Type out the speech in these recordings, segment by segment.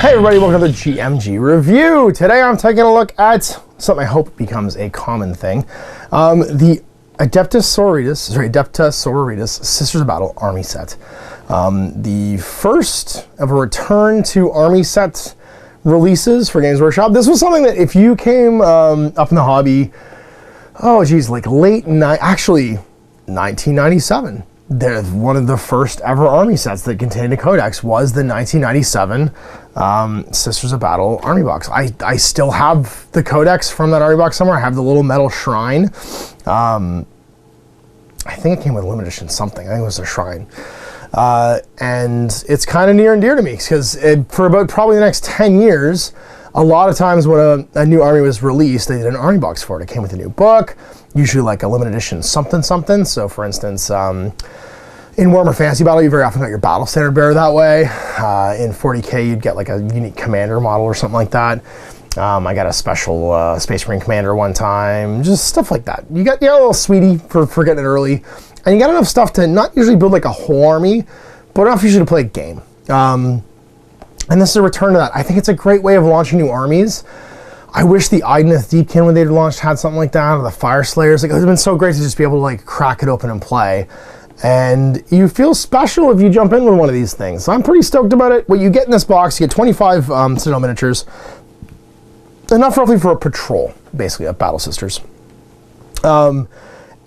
Hey everybody, welcome to the GMG review. Today I'm taking a look at something I hope becomes a common thing. The Adepta Sororitas Sisters of Battle Army set. The first of a return to Army set releases for Games Workshop. This was something that if you came up in the hobby, like actually 1997. One of the first ever Army sets that contained a Codex was the 1997 Sisters of Battle Army box. I still have the Codex from that Army box somewhere. I have the little metal shrine. I think it came with a limited edition something. I think it was a shrine. And it's kind of near and dear to me because for about probably the next 10 years, a lot of times when a new Army was released, they did an Army box for it. It came with a new book, usually like a limited edition something. So for instance, in Warhammer Fantasy Battle, you very often got your battle standard bearer that way. In 40K, you'd get like a unique commander model or something like that. I got a special Space Marine commander one time, just stuff like that. You got a little sweetie for getting it early, and you got enough stuff to not usually build like a whole army, but enough usually to play a game. And this is a return to that. I think it's a great way of launching new armies. I wish the Ideneth Deepkin, when they launched, had something like that, or the Fire Slayers. Like, it would have been so great to just be able to like crack it open and play. And you feel special if you jump in with one of these things. So I'm pretty stoked about it. What you get in this box, you get 25 Citadel miniatures. Enough roughly for a patrol, basically, of Battle Sisters. And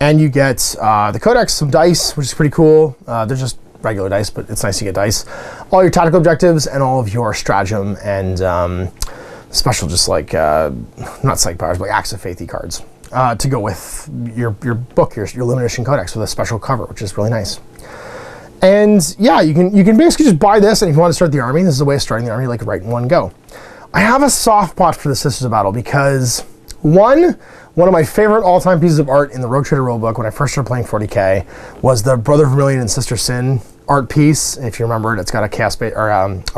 you get the Codex, some dice, which is pretty cool. They're just regular dice, but it's nice to get dice. All your tactical objectives and all of your stratagem and special, just like, not psych powers, but acts of faithy cards to go with your book, your limited edition Codex with a special cover, which is really nice. And yeah, you can basically just buy this, and if you want to start the army, this is a way of starting the army like right in one go. I have a soft spot for the Sisters of Battle because one of my favorite all-time pieces of art in the Rogue Trader rulebook when I first started playing 40K was the Brother Vermilion and Sister Sin art piece. If you remember it, it's got a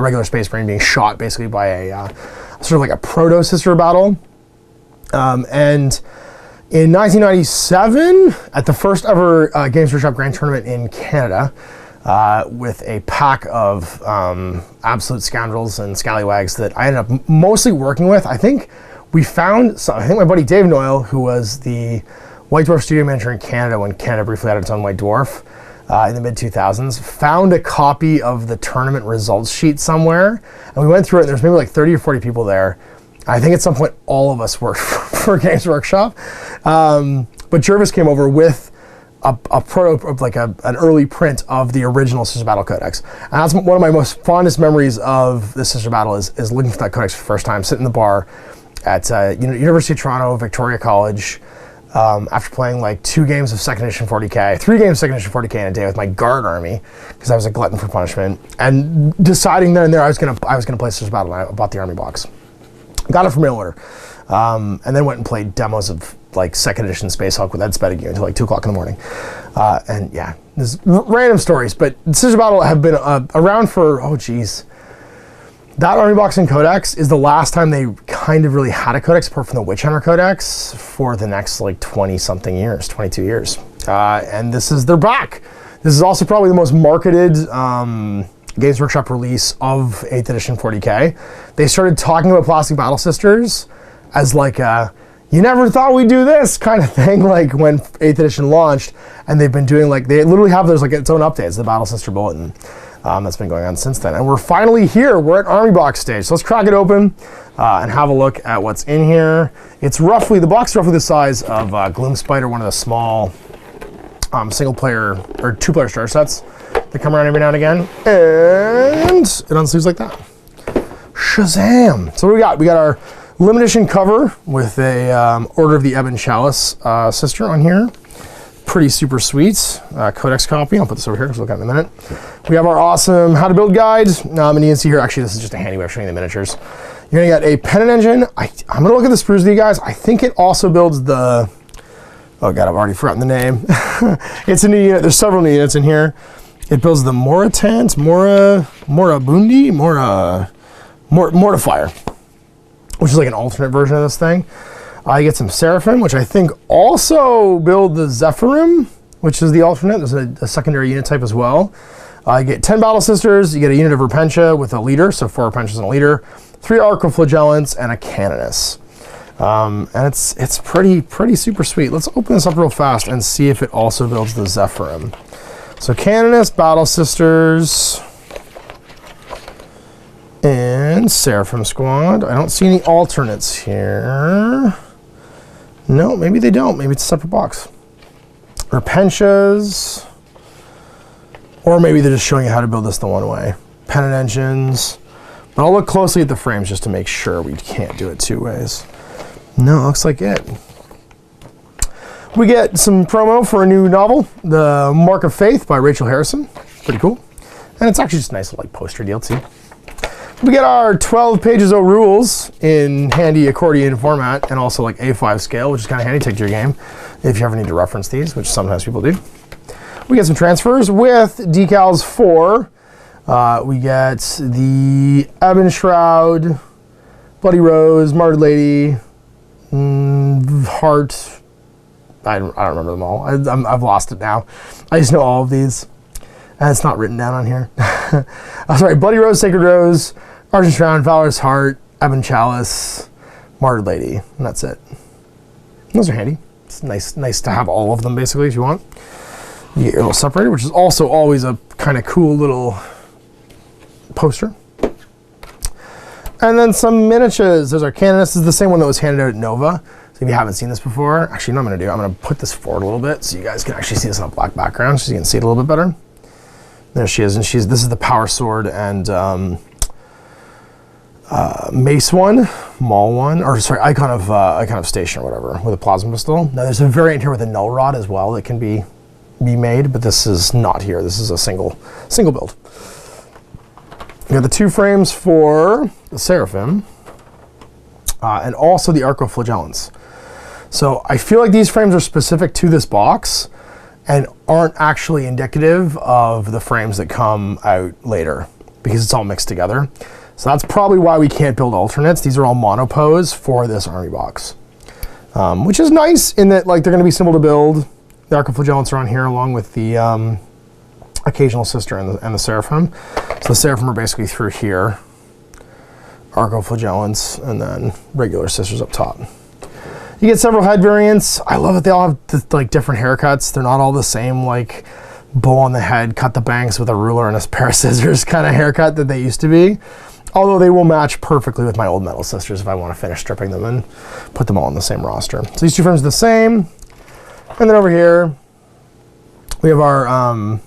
regular Space Marine being shot basically by a sort of like a proto Sister of Battle. And in 1997, at the first ever Games Workshop Grand Tournament in Canada, with a pack of absolute scoundrels and scallywags that I ended up mostly working with, I think my buddy Dave Noyle, who was the White Dwarf studio manager in Canada when Canada briefly had its own White Dwarf in the mid-2000s, found a copy of the tournament results sheet somewhere, and we went through it, and there's maybe like 30 or 40 people there. I think at some point all of us worked for Games Workshop. But Jervis came over with a proto, like an early print of the original Sister Battle Codex. And that's one of my most fondest memories of the Sister Battle is looking for that Codex for the first time, sitting in the bar at University of Toronto, Victoria College, after playing like 2 games of second edition 40K, 3 games of second edition 40K in a day with my guard army, because I was a glutton for punishment, and deciding then and there I was gonna play Sister Battle, and I bought the army box. Got it from mail order, and then went and played demos of like second edition Space Hulk with Ed Spedigue until like 2 o'clock in the morning. And yeah, there's random stories, but Sister Battle have been around for, that Army box and Codex is the last time they kind of really had a Codex, apart from the Witch Hunter Codex, for the next like 20-something years, 22 years. And they're back. This is also probably the most marketed Games Workshop release of 8th edition 40K. They started talking about Plastic Battle Sisters as like a, you never thought we'd do this kind of thing, like when 8th edition launched, and they've been doing like, they literally have there's like its own updates, the Battle Sister Bulletin. That's been going on since then. And we're finally here. We're at Army box stage. So let's crack it open and have a look at what's in here. The box is roughly the size of Gloom Spider, one of the small single player or 2-player starter sets that come around every now and again. And it unsleeves like that. Shazam! So what do we got? We got our limited edition cover with a Order of the Ebon Chalice sister on here. Pretty super sweet Codex copy. I'll put this over here, so we'll look at it in a minute. We have our awesome how to build guide. And you can see here, actually, this is just a handy way of showing you the miniatures. You're gonna get a pennant engine. I'm gonna look at the sprues with you guys. I think it also builds the, oh God, I've already forgotten the name. It's a new unit. There's several new units in here. It builds the Moratant, Morabundi, Mortifier, which is like an alternate version of this thing. I get some Seraphim, which I think also build the Zephyrim, which is the alternate. There's a secondary unit type as well. You get 10 Battle Sisters, you get a unit of Repentia with a leader, so 4 Repentias and a leader, 3 Arcoflagellants, and a Canoness. And it's pretty super sweet. Let's open this up real fast and see if it also builds the Zephyrim. So Canoness, Battle Sisters, and Seraphim Squad. I don't see any alternates here. No, maybe they don't. Maybe it's a separate box. Repentias. Or maybe they're just showing you how to build this the one way. Pennant engines. But I'll look closely at the frames just to make sure we can't do it 2 ways. No, it looks like it. We get some promo for a new novel, The Mark of Faith by Rachel Harrison. Pretty cool. And it's actually just a nice like poster deal too. We get our 12 pages of rules in handy accordion format and also like A5 scale, which is kind of handy to take to your game if you ever need to reference these, which sometimes people do. We get some transfers with decals for. We get the Ebon Shroud, Bloody Rose, Martyred Lady, Heart. I don't remember them all. I've lost it now. I just know all of these. And it's not written down on here. Sorry, Bloody Rose, Sacred Rose, Argent Shroud, Valorous Heart, Ebon Chalice, Martyred Lady, and that's it. Those are handy. It's nice to have all of them basically if you want. You get your little separator, which is also always a kind of cool little poster. And then some miniatures. There's our Canoness. This is the same one that was handed out at Nova. So if you haven't seen this before, actually, what I'm going to do, I'm going to put this forward a little bit so you guys can actually see this on a black background so you can see it a little bit better. There she is, and this is the Power Sword and Mace one, Maul one, or sorry, Icon of Station or whatever, with a Plasma Pistol. Now there's a variant here with a Null Rod as well that can be made, but this is not here. This is a single build. You got the 2 frames for the Seraphim, and also the Arcoflagellants. So I feel like these frames are specific to this box and aren't actually indicative of the frames that come out later because it's all mixed together. So that's probably why we can't build alternates. These are all monopos for this army box, which is nice in that like they're going to be simple to build. The Arcoflagellants are on here along with the Occasional Sister and the Seraphim. So the Seraphim are basically through here. Arcoflagellants and then regular Sisters up top. You get several head variants. I love that they all have like different haircuts. They're not all the same like bow on the head, cut the bangs with a ruler and a pair of scissors kind of haircut that they used to be. Although they will match perfectly with my old Metal Sisters if I want to finish stripping them and put them all on the same roster. So these 2 frames are the same. And then over here, we have our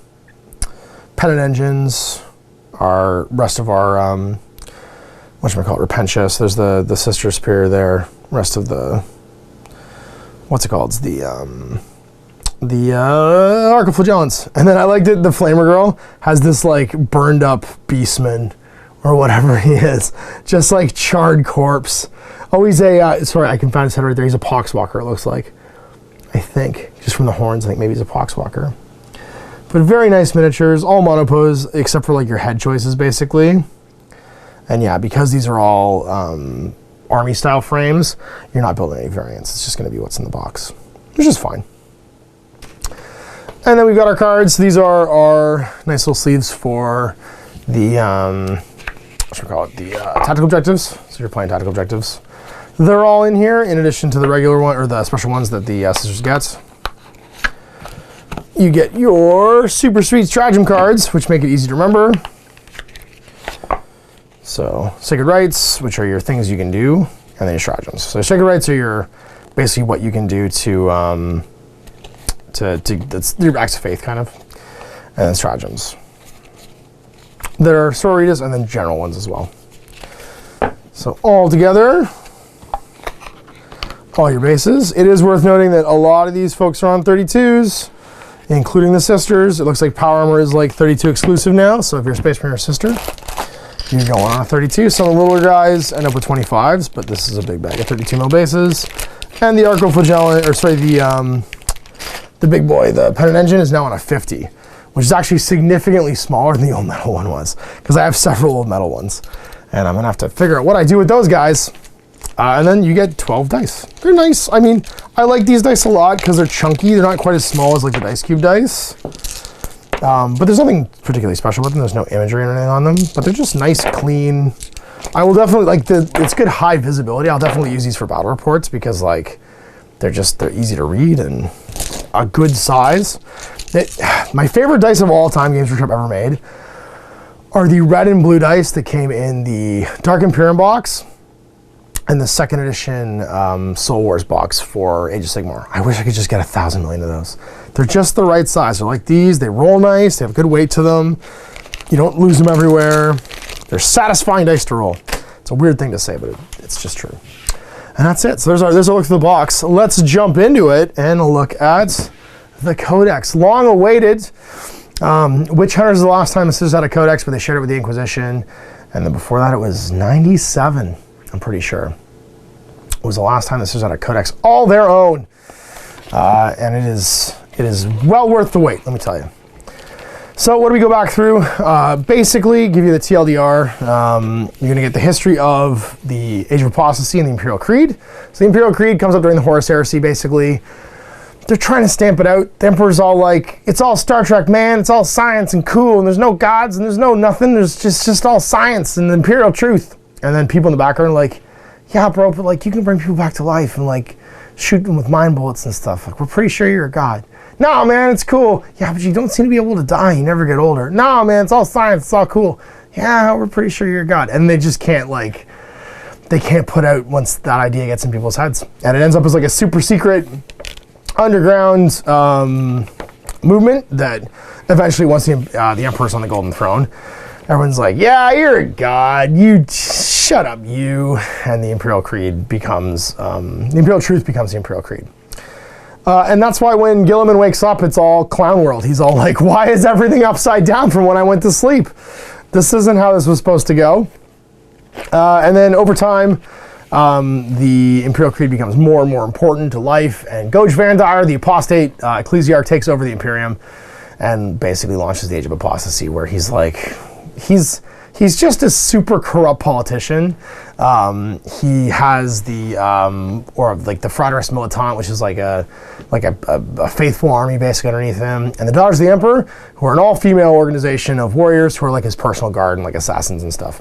Pennant engines, our rest of our, whatchamacallit, Repentia. So there's the Sister Superior there, rest of the, what's it called? It's the Arcoflagellants. And then I liked it, the Flamer Girl has this like burned up Beastman or whatever he is. Just like charred corpse. Oh, he's a, sorry, I can find his head right there. He's a Poxwalker, it looks like. I think, just from the horns, I think maybe he's a Poxwalker. But very nice miniatures, all monopos, except for like your head choices, basically. And yeah, because these are all army-style frames, you're not building any variants. It's just going to be what's in the box, which is fine. And then we've got our cards. These are our nice little sleeves for the, tactical objectives. So you're playing tactical objectives. They're all in here, in addition to the regular one, or the special ones that the Sisters gets. You get your super sweet stratagem cards, which make it easy to remember. So, Sacred Rites, which are your things you can do, and then your stratagems. So Sacred Rites are your, basically what you can do to that's your acts of faith, kind of. And then stratagems. There are sororitas and then general ones as well. So all together, all your bases. It is worth noting that a lot of these folks are on 32s, including the Sisters. It looks like Power Armor is like 32 exclusive now, so if you're a Space Marine or Sister, you're going on a 32. Some of the littler guys end up with 25s, but this is a big bag of 32 mil bases. And the Arcoflagellant, or sorry, the big boy, the Pennant Engine, is now on a 50, which is actually significantly smaller than the old metal one was, because I have several old metal ones, and I'm gonna have to figure out what I do with those guys. And then you get 12 dice. They're nice. I mean, I like these dice a lot because they're chunky. They're not quite as small as like the Dice Cube dice. But there's nothing particularly special with them. There's no imagery or anything on them, but they're just nice, clean. I will definitely, like, it's good high visibility. I'll definitely use these for battle reports because, like, they're easy to read and a good size. My favorite dice of all time Games Workshop ever made are the red and blue dice that came in the Dark Imperium box and the second edition Soul Wars box for Age of Sigmar. I wish I could just get 1,000 million of those. They're just the right size. They're like these. They roll nice. They have good weight to them. You don't lose them everywhere. They're satisfying dice to roll. It's a weird thing to say, but it's just true. And that's it. So there's a look through the box. Let's jump into it and look at the Codex. Long awaited. Witch Hunters is the last time this had a Codex, but they shared it with the Inquisition. And then before that, it was 97, I'm pretty sure. It was the last time this had a Codex all their own. And it is well worth the wait, let me tell you. So what do we go back through? Basically, give you the TLDR. You're going to get the history of the Age of Apostasy and the Imperial Creed. So the Imperial Creed comes up during the Horus Heresy, basically. They're trying to stamp it out. The Emperor's all like, it's all Star Trek, man. It's all science and cool, and there's no gods, and there's no nothing. There's just all science and Imperial truth. And then people in the background are like, yeah, bro, but like you can bring people back to life and like shoot them with mind bullets and stuff. Like, we're pretty sure you're a god. No, man, it's cool. Yeah, but you don't seem to be able to die. You never get older. No, man, it's all science. It's all cool. Yeah, we're pretty sure you're a god. And they just can't, like, they can't put out once that idea gets in people's heads. And it ends up as like a super secret underground movement that eventually, once the Emperor's on the Golden Throne, everyone's like, yeah, you're a god. You shut up, you. And the Imperial Creed becomes, the Imperial Truth becomes the Imperial Creed. And that's why when Gilliman wakes up, it's all clown world. He's all like, why is everything upside down from when I went to sleep? This isn't how this was supposed to go. And then over time, the Imperial Creed becomes more and more important to life. And Goj Vandar, the apostate ecclesiarch, takes over the Imperium and basically launches the Age of Apostasy, where he's like, he's just a super corrupt politician. He has the or like the Fratres Militant, which is like a faithful army basically underneath him, and the Daughters of the Emperor, who are an all-female organization of warriors who are like his personal guard and like assassins and stuff.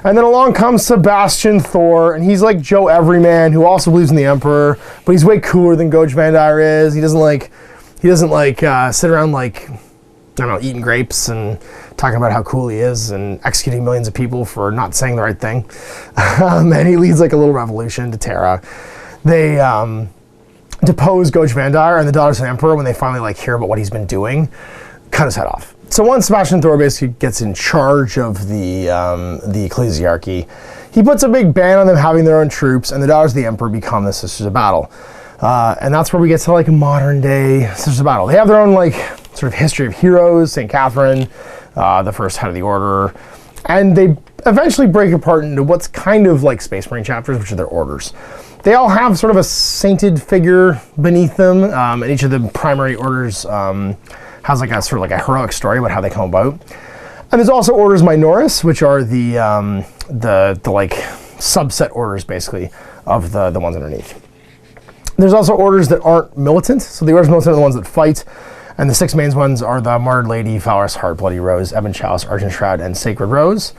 And then along comes Sebastian Thor, and he's like Joe Everyman, who also believes in the Emperor, but he's way cooler than Goj Vandar is. He doesn't sit around like, I don't know, eating grapes and talking about how cool he is and executing millions of people for not saying the right thing. And he leads like a little revolution to Terra. They depose Goj Vandar, and the Daughters of the Emperor, when they finally like hear about what he's been doing, cut his head off. So once Sebastian Thor basically gets in charge of the ecclesiarchy, he puts a big ban on them having their own troops, and the Daughters of the Emperor become the Sisters of Battle. And that's where we get to like a modern day Sisters of Battle. They have their own like sort of history of heroes, St. Catherine, the first head of the order, and they eventually break apart into what's kind of like Space Marine chapters, which are their orders. They all have sort of a sainted figure beneath them, and each of the primary orders has like a sort of like a heroic story about how they come about. And there's also orders minoris, which are the like subset orders basically of the ones underneath. There's also orders that aren't militant. So the orders militant are the ones that fight. And the six main ones are the Martyred Lady, Valorous Heart, Bloody Rose, Ebon Chalice, Argent Shroud, and Sacred Rose.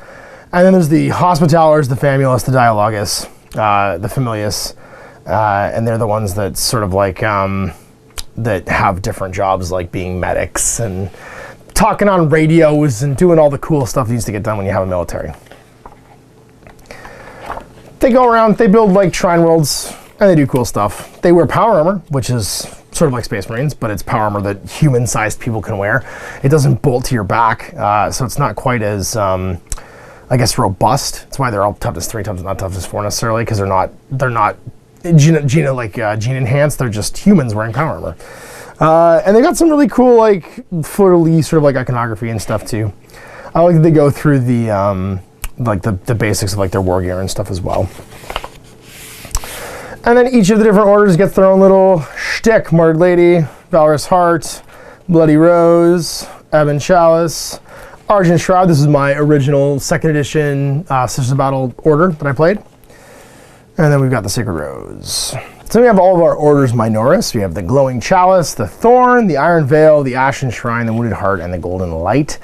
And then there's the Hospitalers, the Famulus, the Dialogus, the Familius, and they're the ones that sort of like, that have different jobs, like being medics and talking on radios and doing all the cool stuff that needs to get done when you have a military. They go around, they build like shrine worlds, and they do cool stuff. They wear power armor, which is sort of like Space Marines, but it's power armor that human-sized people can wear. It doesn't bolt to your back, so it's not quite as, I guess, robust. That's why they're all toughness 3 times, not toughness 4 necessarily, because they're not gene enhanced. They're just humans wearing power armor. And they got some really cool like fleur-de-lis sort of like iconography and stuff too. I like that they go through the like the basics of like their war gear and stuff as well. And then each of the different orders gets their own little shtick. Martyred Lady, Valorous Heart, Bloody Rose, Ebon Chalice, Argent Shroud. This is my original 2nd edition Sisters of Battle order that I played. And then we've got the Sacred Rose. So we have all of our orders minoris. We have the glowing chalice, the thorn, the iron veil, the ashen shrine, the wounded heart, and the golden light.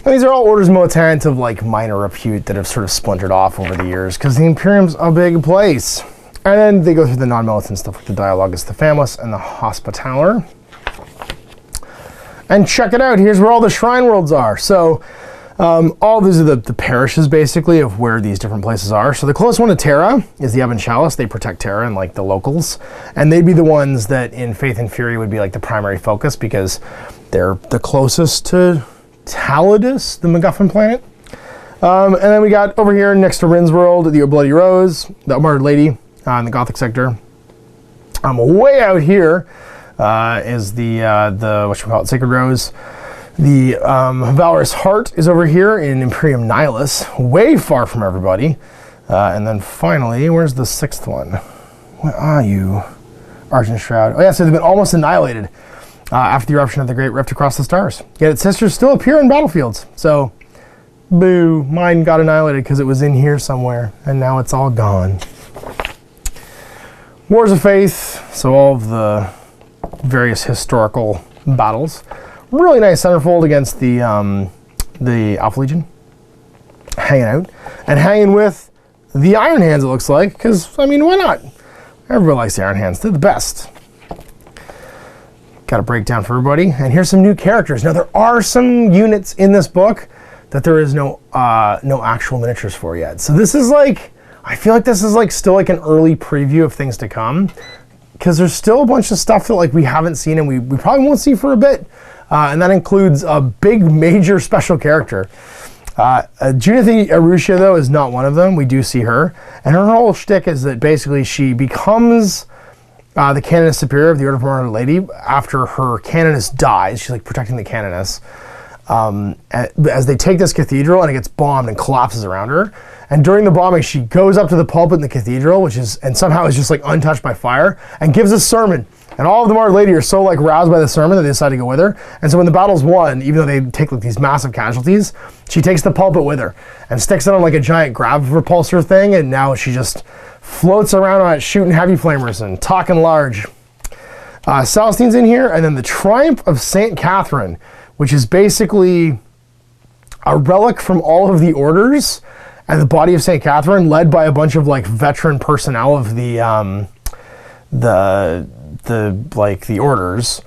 And these are all orders militant of like minor repute that have sort of splintered off over the years because the Imperium's a big place. And then they go through the non-militant stuff like the Dialogus, the Famulus, and the Hospitaller. And check it out, here's where all the shrine worlds are. So all these are the parishes basically of where these different places are. So the closest one to Terra is the Ebon Chalice. They protect Terra and like the locals. And they'd be the ones that in Faith and Fury would be like the primary focus because they're the closest to Taladus, the MacGuffin planet. And then we got over here next to Rin's World, the Bloody Rose, the Unmartyred Lady in the Gothic sector. Way out here is the whatchamacallit, Sacred Rose. The Valorous Heart is over here in Imperium Nihilus, way far from everybody. And then finally, where's the sixth one? Where are you? Argent Shroud. Oh yeah, so they've been almost annihilated after the eruption of the Great Rift across the stars. Yet its sisters still appear in battlefields. So, boo, mine got annihilated because it was in here somewhere, and now it's all gone. Wars of Faith, so all of the various historical battles. Really nice centerfold against the Alpha Legion. Hanging out. And hanging with the Iron Hands, it looks like, because, I mean, why not? Everybody likes the Iron Hands. They're the best. Got a breakdown for everybody. And here's some new characters. Now, there are some units in this book that there is no actual miniatures for yet. So this is like, I feel like this is like still like an early preview of things to come. Because there's still a bunch of stuff that like we haven't seen and we probably won't see for a bit. And that includes a big major special character. Junith Arusha, though, is not one of them. We do see her. And her whole shtick is that basically she becomes the Canoness Superior of the Order of Martyred Lady after her Canoness dies. She's like protecting the Canoness. As they take this cathedral and it gets bombed and collapses around her. And during the bombing, she goes up to the pulpit in the cathedral, and somehow is just like untouched by fire, and gives a sermon. And all of the Martyred Lady are so like roused by the sermon that they decide to go with her. And so when the battle's won, even though they take like these massive casualties, she takes the pulpit with her and sticks it on like a giant grav repulsor thing, and now she just floats around on it, shooting heavy flamers and talking large. Celestine's in here, and then the Triumph of St. Catherine, which is basically a relic from all of the orders, and the body of St. Catherine, led by a bunch of like veteran personnel of the orders.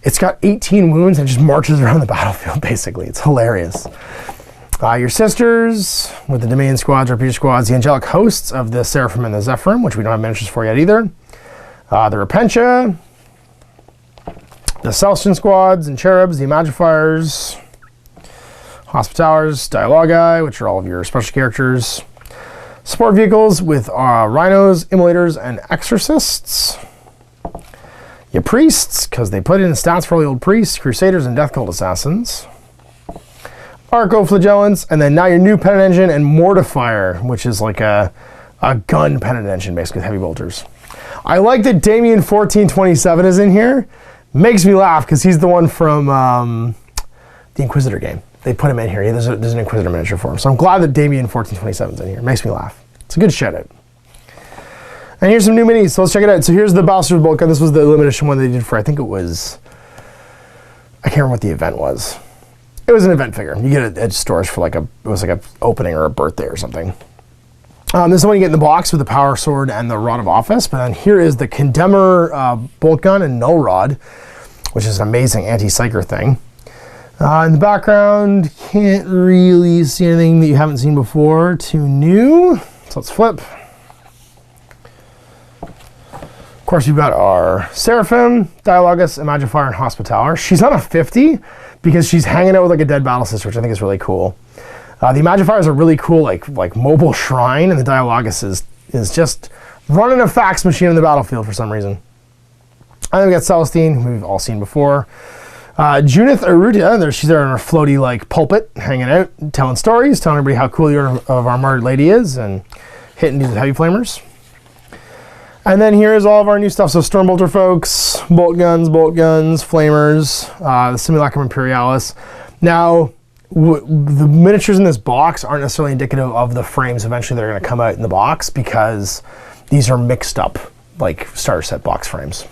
It's got 18 wounds and just marches around the battlefield. Basically, it's hilarious. Your sisters with the Dominion squads, Repeater squads, the angelic hosts of the Seraphim and the Zephyrim, which we don't have miniatures for yet either. The Repentia, the Celestian squads and cherubs, the Imagifiers, Hospitallers, Dialogi, which are all of your special characters. Support vehicles with rhinos, immolators, and exorcists. Your priests, because they put in stats for all the old priests, crusaders, and death cult assassins. Arco-flagellants, and then now your new pennant engine and mortifier, which is like a gun pennant engine, basically with heavy bolters. I like that Damien 1427 is in here. Makes me laugh because he's the one from the Inquisitor game. They put him in here. There's an Inquisitor miniature for him. So I'm glad that Damien 1427 is in here. Makes me laugh. It's a good shout out. And here's some new minis, so let's check it out. So here's the Bastard Bolt Gun. This was the limited edition one they did for, I think it was, I can't remember what the event was. It was an event figure. You get it at stores for like it was like a opening or a birthday or something. This is the one you get in the box with the Power Sword and the Rod of Office. But then here is the Condemner Bolt Gun and Null Rod, which is an amazing anti-psyker thing. In the background, can't really see anything that you haven't seen before. Too new. So let's flip. Of course, you've got our Seraphim, Dialogus, Imagifier, and Hospitaller. She's on a 50 because she's hanging out with like a dead battle sister, which I think is really cool. The Imagifier is a really cool like mobile shrine, and the Dialogus is just running a fax machine in the battlefield for some reason. And then we got Celestine, who we've all seen before. Junith Arrutia, she's there in her floaty like pulpit, hanging out, telling stories, telling everybody how cool the Order of our Martyred Lady is, and hitting these with heavy flamers. And then here's all of our new stuff. So Stormbolter folks, bolt guns, flamers, the Simulacrum Imperialis. Now, the miniatures in this box aren't necessarily indicative of the frames eventually that are going to come out in the box because these are mixed up like starter set box frames.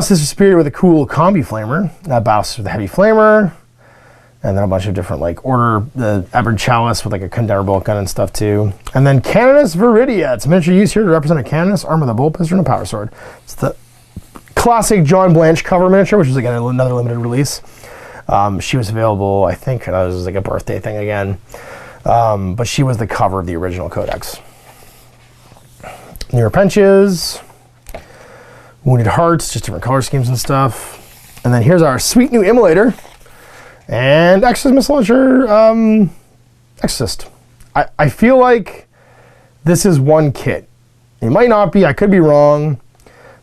Sister Superior with a cool combi flamer. Battlestar with the heavy flamer. And then a bunch of different like the Eberhard Chalice with like a condemner bolt gun and stuff too. And then Canoness Viridia. It's a miniature used here to represent a Canoness armed with a bolt pistol and a power sword. It's the classic John Blanche cover miniature, which is again another limited release. She was available, I think, that was like a birthday thing again. But she was the cover of the original Codex. Newer Penches. Wounded Hearts, just different color schemes and stuff. And then here's our sweet new Immolator. And Exorcist Missile Launcher, Exorcist. I feel like this is one kit. It might not be, I could be wrong,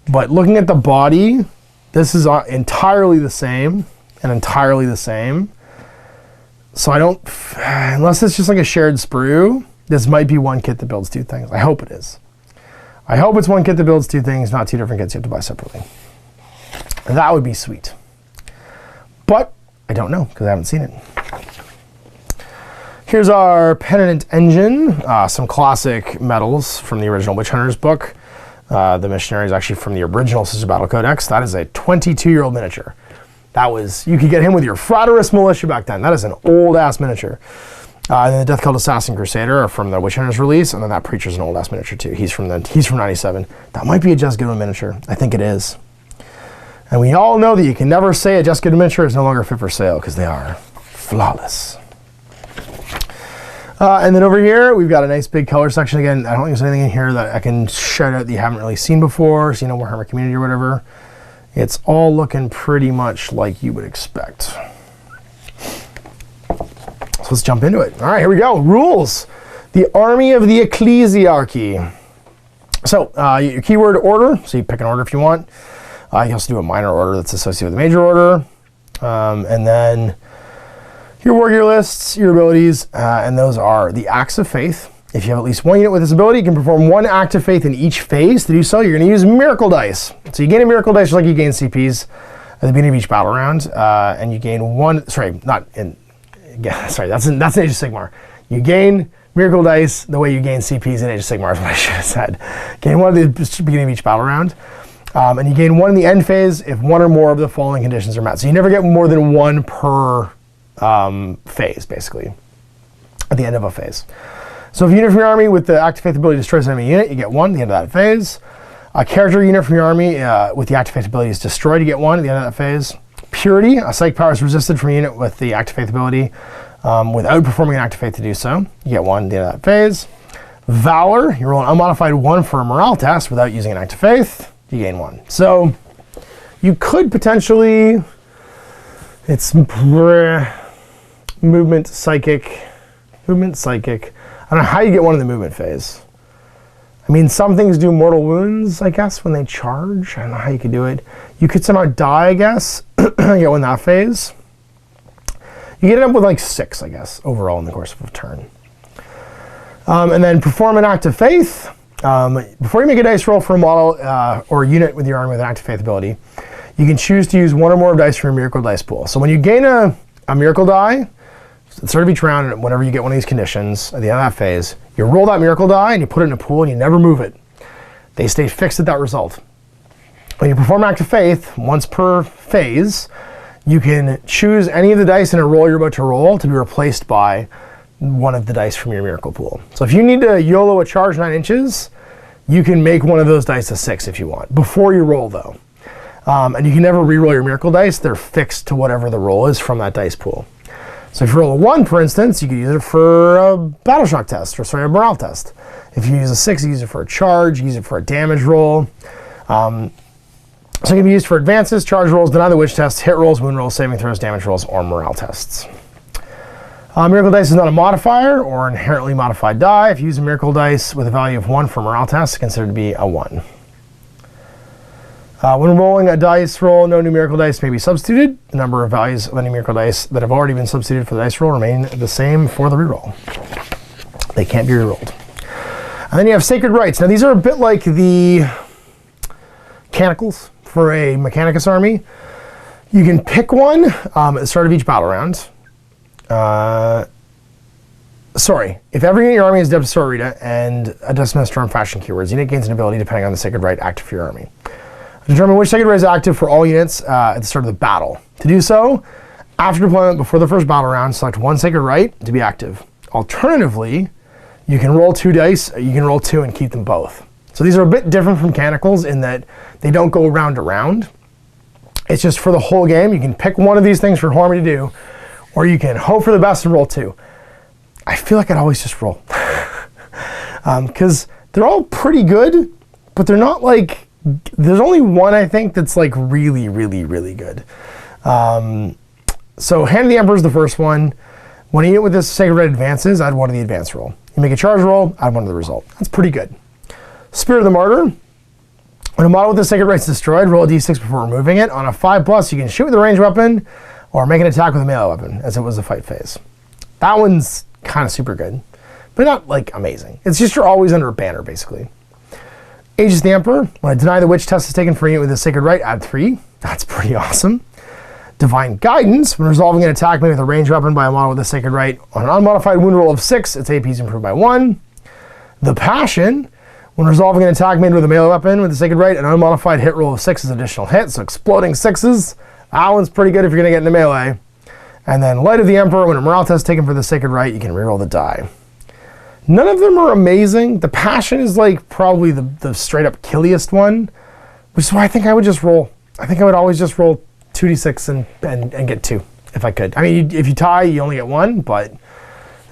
but looking at the body, this is entirely the same and entirely the same. So I don't, unless it's just like a shared sprue, this might be one kit that builds two things. I hope it is. I hope it's one kit that builds two things, not two different kits you have to buy separately. That would be sweet. But I don't know because I haven't seen it. Here's our Penitent Engine, some classic medals from the original Witch Hunters book. The Missionary is actually from the original Sister Battle Codex. That is a 22-year-old miniature. That was, you could get him with your Fraterist Militia back then. That is an old-ass miniature. And then the Death Cult Assassin Crusader are from the Witch Hunters release, and then that Preacher's an old-ass miniature too. He's from 97. That might be a Just Goodwin miniature. I think it is. And we all know that you can never say a Just Goodwin miniature is no longer fit for sale because they are flawless. And then over here, we've got a nice big color section. Again, I don't think there's anything in here that I can shout out that you haven't really seen before, so you know, Warhammer Community or whatever. It's all looking pretty much like you would expect. So let's jump into it. All right, here we go. Rules. The Army of the Ecclesiarchy. So your keyword order, so you pick an order if you want. You can also do a minor order that's associated with a major order. And then your war gear lists, your abilities, and those are the Acts of Faith. If you have at least one unit with this ability, you can perform one act of faith in each phase. To do so, you're going to use miracle dice. So you gain a miracle dice just like you gain CPs at the beginning of each battle round, and you gain one. Sorry, not in. Yeah, sorry, that's in Age of Sigmar. You gain miracle dice the way you gain CPs in Age of Sigmar is what I should have said. Gain one at the beginning of each battle round. And you gain one in the end phase if one or more of the following conditions are met. So you never get more than one per phase, basically, at the end of a phase. So if a unit from your army with the Act of Faith ability destroys an enemy unit, you get one at the end of that phase. A character unit from your army with the Act of Faith ability is destroyed, you get one at the end of that phase. Purity, a psychic power is resisted from a unit with the Act of Faith ability without performing an Act of Faith to do so. You get one at the end of that phase. Valor, you roll an unmodified 1 for a morale test without using an Act of Faith. You gain 1. So you could potentially, it's movement, psychic. I don't know how you get one in the movement phase. I mean, some things do mortal wounds, I guess, when they charge. I don't know how you could do it. You could somehow die, I guess. You get one in that phase. You get it up with like 6, I guess, overall in the course of a turn. And then perform an Act of Faith. Before you make a dice roll for a model or a unit with your army with an Act of Faith ability, you can choose to use one or more dice from your miracle dice pool. So when you gain a miracle die, at the start of each round, whenever you get one of these conditions at the end of that phase, you roll that miracle die and you put it in a pool and you never move it. They stay fixed at that result. When you perform Act of Faith, once per phase, you can choose any of the dice in a roll you're about to roll to be replaced by one of the dice from your miracle pool. So if you need to YOLO a charge 9 inches, you can make one of those dice a 6 if you want, before you roll though. And you can never re-roll your miracle dice. They're fixed to whatever the roll is from that dice pool. So if you roll a 1, for instance, you could use it for a battle shock test, or sorry, a morale test. If you use a 6, you use it for a charge, you use it for a damage roll. So it can be used for advances, charge rolls, deny the witch test, hit rolls, wound rolls, saving throws, damage rolls, or morale tests. Miracle dice is not a modifier or inherently modified die. If you use a miracle dice with a value of 1 for morale test, it's considered to be a 1. When rolling a dice roll, no new miracle dice may be substituted. The number of values of any miracle dice that have already been substituted for the dice roll remain the same for the reroll. They can't be rerolled. And then you have Sacred Rites. Now these are a bit like the Canicles for a Mechanicus army. You can pick one at the start of each battle round. So sorry, if every unit in your army is adept to Sword Rita and a Decimus Storm faction keywords, unit gains an ability depending on the Sacred Rite active for your army. Determine which Sacred Rite is active for all units at the start of the battle. To do so, after deployment before the first battle round, select one Sacred Rite to be active. Alternatively, you can roll 2 dice, you can roll 2 and keep them both. So these are a bit different from Mechanicals in that they don't go round to round. It's just for the whole game. You can pick one of these things for Hormy to do, or you can hope for the best and roll 2. I feel like I'd always just roll. Because they're all pretty good, but they're not like, there's only one I think that's like really, really, really good. So Hand of the Emperor is the first one. When a unit with this Sacred Rite advances, add 1 to the advance roll. You make a charge roll, add 1 to the result. That's pretty good. Spirit of the Martyr. When a model with the Sacred Rite is destroyed, roll a d6 before removing it. On a 5+, you can shoot with a ranged weapon or make an attack with a melee weapon, as it was the fight phase. That one's kind of super good, but not like amazing. It's just you're always under a banner, basically. Aegis the Emperor. When a Deny the Witch test is taken for a unit with a Sacred Rite, add 3. That's pretty awesome. Divine Guidance. When resolving an attack made with a ranged weapon by a model with a Sacred Rite, on an unmodified wound roll of 6, its AP is improved by 1. The Passion. When resolving an attack made with a melee weapon with a Sacred Rite, an unmodified hit roll of 6 is additional hit, so exploding 6s. That one's pretty good if you're going to get into melee. And then Light of the Emperor. When a morale test is taken for the Sacred Rite, you can reroll the die. None of them are amazing. The Passion is like probably the straight up killiest one, which is why I think I would just roll. I think I would always just roll 2d6 and get 2 if I could. I mean, if you tie, you only get 1, but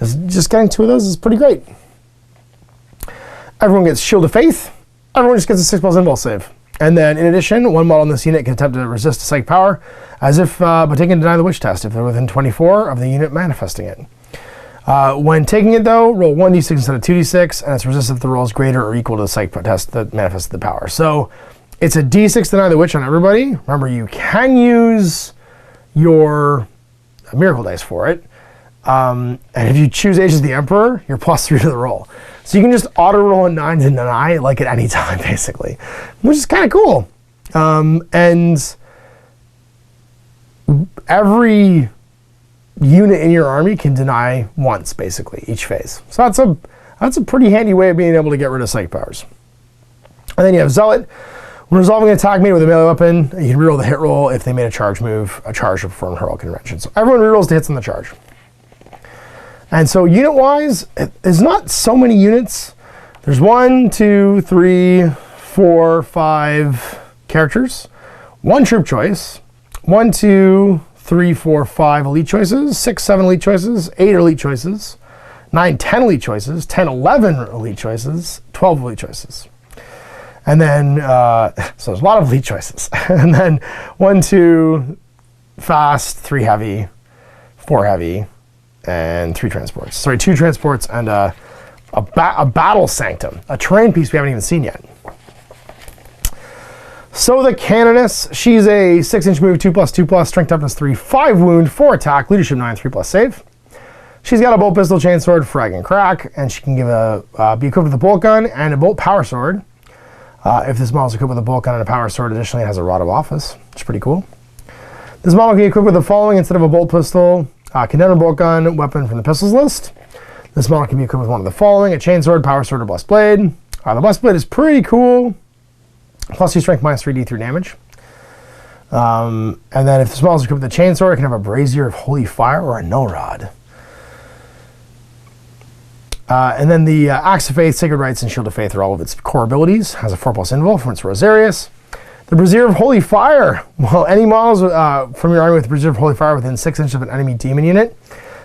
just getting 2 of those is pretty great. Everyone gets Shield of Faith. Everyone just gets a 6+ invul save. And then, in addition, one model in this unit can attempt to resist a psychic power, as if by taking Deny the Witch test, if they're within 24 of the unit manifesting it. When taking it, though, roll 1d6 instead of 2d6, and it's resistant if the roll is greater or equal to the psychic test that manifested the power. So, it's a d6 Deny the Witch on everybody. Remember, you can use your Miracle Dice for it. And if you choose Aegis the Emperor, you're +3 to the roll. So you can just auto-roll a 9 to deny like at any time, basically, which is kind of cool. And every unit in your army can deny once, basically, each phase. So that's a pretty handy way of being able to get rid of psychic powers. And then you have Zealot. When resolving an attack made with a melee weapon, you can reroll the hit roll if they made a charge move, a charge to perform heroic intervention. So everyone rerolls the hits on the charge. And so unit-wise, there's not so many units. There's 1, 2, 3, 4, 5 characters, 1 troop choice, 1, 2, 3, 4, 5 elite choices, 6, 7 elite choices, 8 elite choices, 9, 10 elite choices, 10, 11 elite choices, 12 elite choices. And then, so there's a lot of elite choices. And then 1, 2 fast, 3 heavy, 4 heavy, and 3 transports. Sorry, 2 transports and a battle sanctum, a terrain piece we haven't even seen yet. So the Canoness, she's a 6-inch move, 2+2+, strength toughness 3, 5 wound, 4 attack, leadership 9, 3+ save. She's got a bolt pistol, chainsword, frag, and crack, and she can give be equipped with a bolt gun and a bolt power sword. If this model is equipped with a bolt gun and a power sword, additionally it has a rod of office, which is pretty cool. This model can be equipped with the following instead of a bolt pistol: condemned bolt gun, weapon from the pistols list. This model can be equipped with one of the following: a chainsword, power sword, or blessed blade. The blessed blade is pretty cool. +2 strength, -3d3 damage. And then if this model is equipped with a chainsword, it can have a brazier of holy fire or a no rod. And then the Axe of Faith, Sacred Rites, and Shield of Faith are all of its core abilities. Has a 4+ invul from its Rosarius. The Brazier of Holy Fire. Well, any models from your army with Brazier of Holy Fire within 6 inches of an enemy demon unit,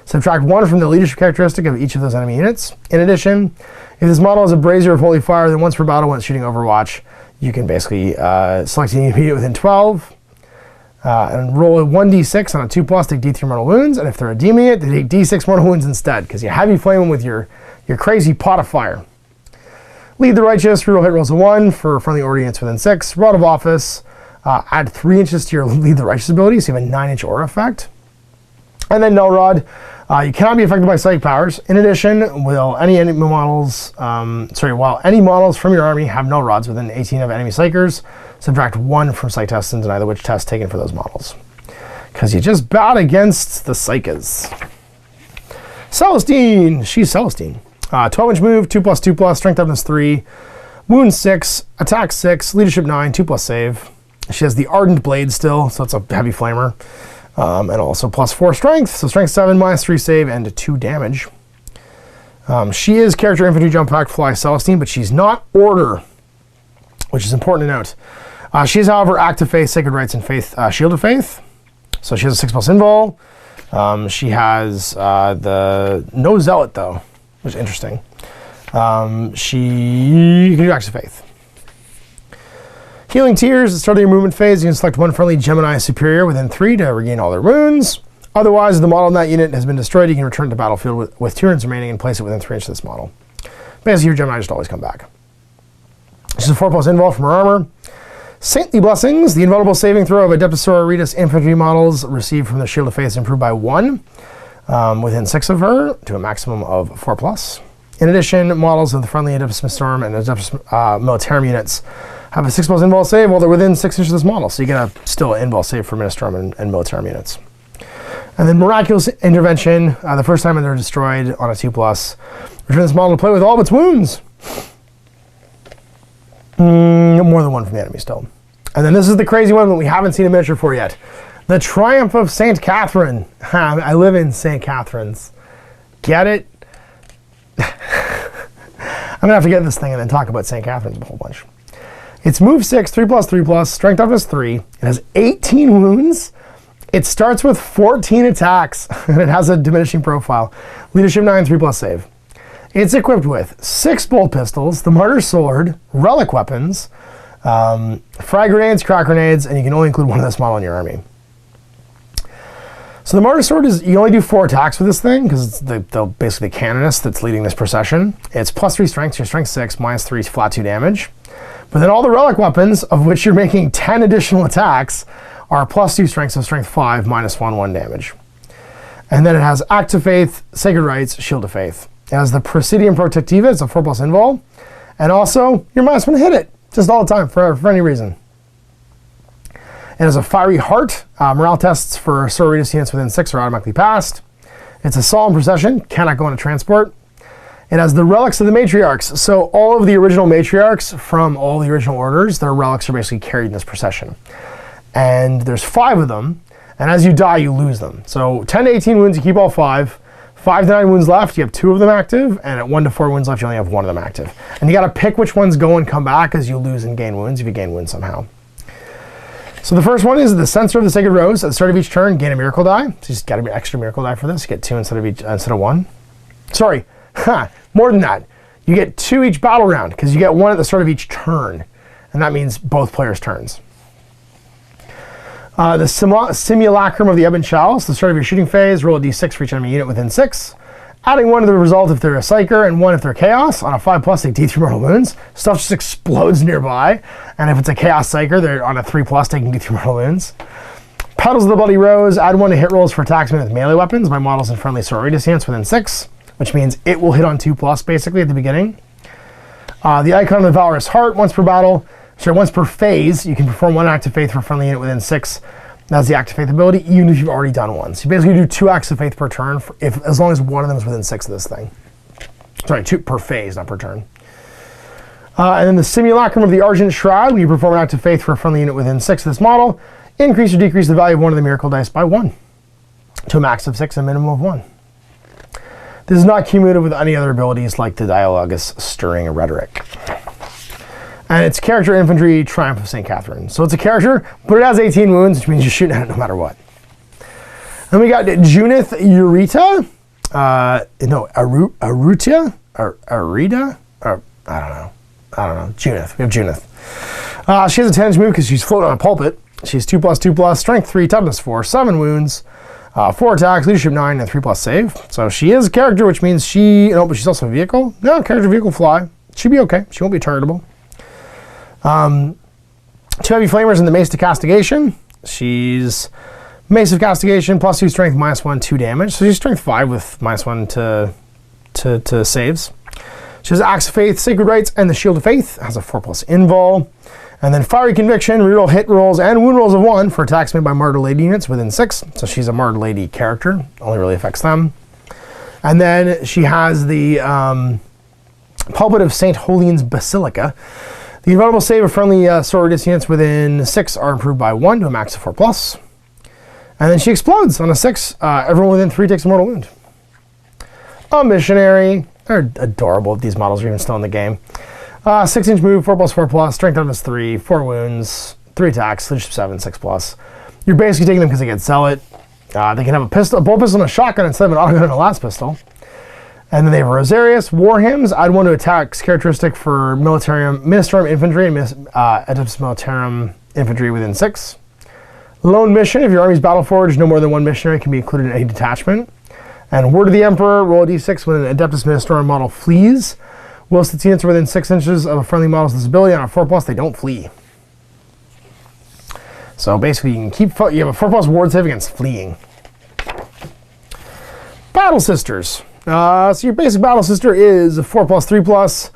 subtract 1 from the leadership characteristic of each of those enemy units. In addition, if this model has a Brazier of Holy Fire, then once per battle when it's shooting Overwatch, you can basically select an unit within 12 and roll a 1d6 on a 2+, take d3 mortal wounds, and if they're a demon unit, they take d6 mortal wounds instead, because you heavy flame them with your crazy pot of fire. Lead the Righteous, reroll hit rolls of 1 for friendly audience within 6. Rod of Office, add 3 inches to your Lead the Righteous ability, so you have a 9-inch aura effect. And then No Rod, you cannot be affected by psychic powers. In addition, while any models from your army have No Rods within 18 of enemy psychers, subtract 1 from psych tests and deny the witch test taken for those models. Because you just bat against the psychers. Celestine, she's Celestine. 12-inch move, 2+2+, strength toughness 3, wound 6, attack 6, leadership 9, 2+ save. She has the Ardent Blade still, so it's a heavy flamer. And also +4 strength, so strength 7, -3 save, and 2 damage. She is character infantry jump pack fly Celestine, but she's not order, which is important to note. She is, however, active faith, sacred rites, and faith, shield of faith. So she has a 6+ invul. She has no zealot though, which is interesting. She can do acts of faith. Healing Tears, at the start of your movement phase, you can select one friendly Gemini superior within 3 to regain all their wounds. Otherwise, if the model in that unit has been destroyed, you can return to the battlefield with 2 turns remaining and place it within 3 inches of this model. Basically, your Gemini just always come back. She's a 4+ invul from her armor. Saintly Blessings, the invulnerable saving throw of Adeptus Sororitas infantry models received from the Shield of Faith is improved by 1 within 6 of her to a maximum of 4+. In addition, models of the friendly Adeptus Storm and Adeptus Militarum units have a 6+ invul save while they're within 6 inches of this model, so you get still an invul save for Ministorm and Militarum units. And then Miraculous Intervention, the first time they're destroyed on a 2+, return this model to play with all of its wounds. More than 1 from the enemy still. And then this is the crazy one that we haven't seen a miniature for yet. The Triumph of St. Catherine. I live in St. Catherine's. Get it? I'm going to have to get this thing and then talk about St. Catherine's a whole bunch. It's move 6, 3+3+, strength toughness 3. It has 18 wounds. It starts with 14 attacks, and it has a diminishing profile. Leadership 9, 3+ save. It's equipped with 6 bolt pistols, the Martyr Sword, relic weapons, frag grenades, crack grenades, and you can only include one of this model in your army. So the Martyr Sword is, you only do 4 attacks with this thing, because it's basically the canonist that's leading this procession. It's +3 strength, so your strength 6, -3 flat 2 damage. But then all the relic weapons, of which you're making 10 additional attacks, are +2 strength, so strength 5, -1 damage. And then it has Act of Faith, Sacred Rites, Shield of Faith. It has the Presidium Protectiva, it's a 4+ invul. And also, your -1 hit it, just all the time, for any reason. It has a Fiery Heart. Morale tests for Sororitas units within 6 are automatically passed. It's a Solemn Procession, cannot go into transport. It has the Relics of the Matriarchs. So all of the original Matriarchs from all the original orders, their relics are basically carried in this procession. And there's 5 of them, and as you die, you lose them. So 10 to 18 wounds, you keep all 5. 5 to 9 wounds left, you have 2 of them active, and at 1 to 4 wounds left, you only have 1 of them active. And you gotta pick which ones go and come back as you lose and gain wounds, if you gain wounds somehow. So the first one is the Censer of the Sacred Rose. At the start of each turn, gain a miracle die. So you just gotta be an extra miracle die for this. You get 2 instead of 1. Sorry, more than that. You get 2 each battle round, because you get 1 at the start of each turn. And that means both players' turns. The Simulacrum of the Ebon Chalice. At the start of your shooting phase, roll a d6 for each enemy unit within 6. Adding 1 to the result if they're a Psyker and 1 if they're Chaos. On a 5+, take D3 mortal wounds. Stuff just explodes nearby. And if it's a Chaos Psyker, they're on a 3+, taking D3 mortal wounds. Petals of the Bloody Rose. Add 1 to hit rolls for attacks made with melee weapons by models and friendly Sororitas units within 6, which means it will hit on 2+ basically at the beginning. The Icon of the Valorous Heart. Once per phase, you can perform 1 act of faith for a friendly unit within 6. That's the act of faith ability, even if you've already done 1. So you basically do 2 acts of faith per turn, as long as one of them is within 6 of this thing. Sorry, 2 per phase, not per turn. And then the Simulacrum of the Argent Shroud. When you perform an act of faith for a friendly unit within 6 of this model, increase or decrease the value of 1 of the miracle dice by 1 to a max of 6 and a minimum of 1. This is not cumulative with any other abilities like the Dialogus Stirring Rhetoric. And it's character infantry Triumph of St. Catherine. So it's a character, but it has 18 wounds, which means you're shooting at it no matter what. Then we got Junith Eureta. Arutia? Arita? I don't know. Junith. We have Junith. She has a 10-inch move because she's floating on a pulpit. She's 2+2+, strength 3, toughness 4, 7 wounds, 4 attacks, leadership 9, and 3+ save. So she is a character, which means but she's also a vehicle. No, character, vehicle, fly. She'll be okay. She won't be targetable. 2 heavy flamers in the Mace to Castigation. She's Mace of Castigation, +2 strength, -1, 2 damage. So she's strength 5 with -1 to saves. She has Axe of Faith, Sacred Rites, and the Shield of Faith. Has a 4+ invul. And then Fiery Conviction, reroll hit rolls and wound rolls of 1 for attacks made by Martyr Lady units within 6. So she's a Martyr Lady character. Only really affects them. And then she has the Pulpit of St. Holine's Basilica. The invulnerable save of friendly sword units within 6 are improved by 1 to a max of 4+. And then she explodes on a 6. Everyone within 3 takes a mortal wound. A missionary. They're adorable if these models are even still in the game. 6-inch move, 4+4+, strength toughness 3, 4 wounds, 3 attacks, leadership 7, 6+. You're basically taking them because they get zealot. They can have a pistol, a bolt pistol, and a shotgun instead of an autogun and a last pistol. And then they have Rosarius, War Hymns. I'd want to attack characteristic for Ministerium Infantry and Adeptus Militarum Infantry within 6. Lone Mission. If your army's battle-forged, no more than 1 missionary can be included in any detachment. And Word of the Emperor, roll a d6 when an Adeptus Ministerium model flees. Whilst its units are within 6 inches of a friendly model's disability on a 4+, they don't flee. So basically, you have a 4+ ward save against fleeing. Battle Sisters. So your basic Battle Sister is a 4+, 3+,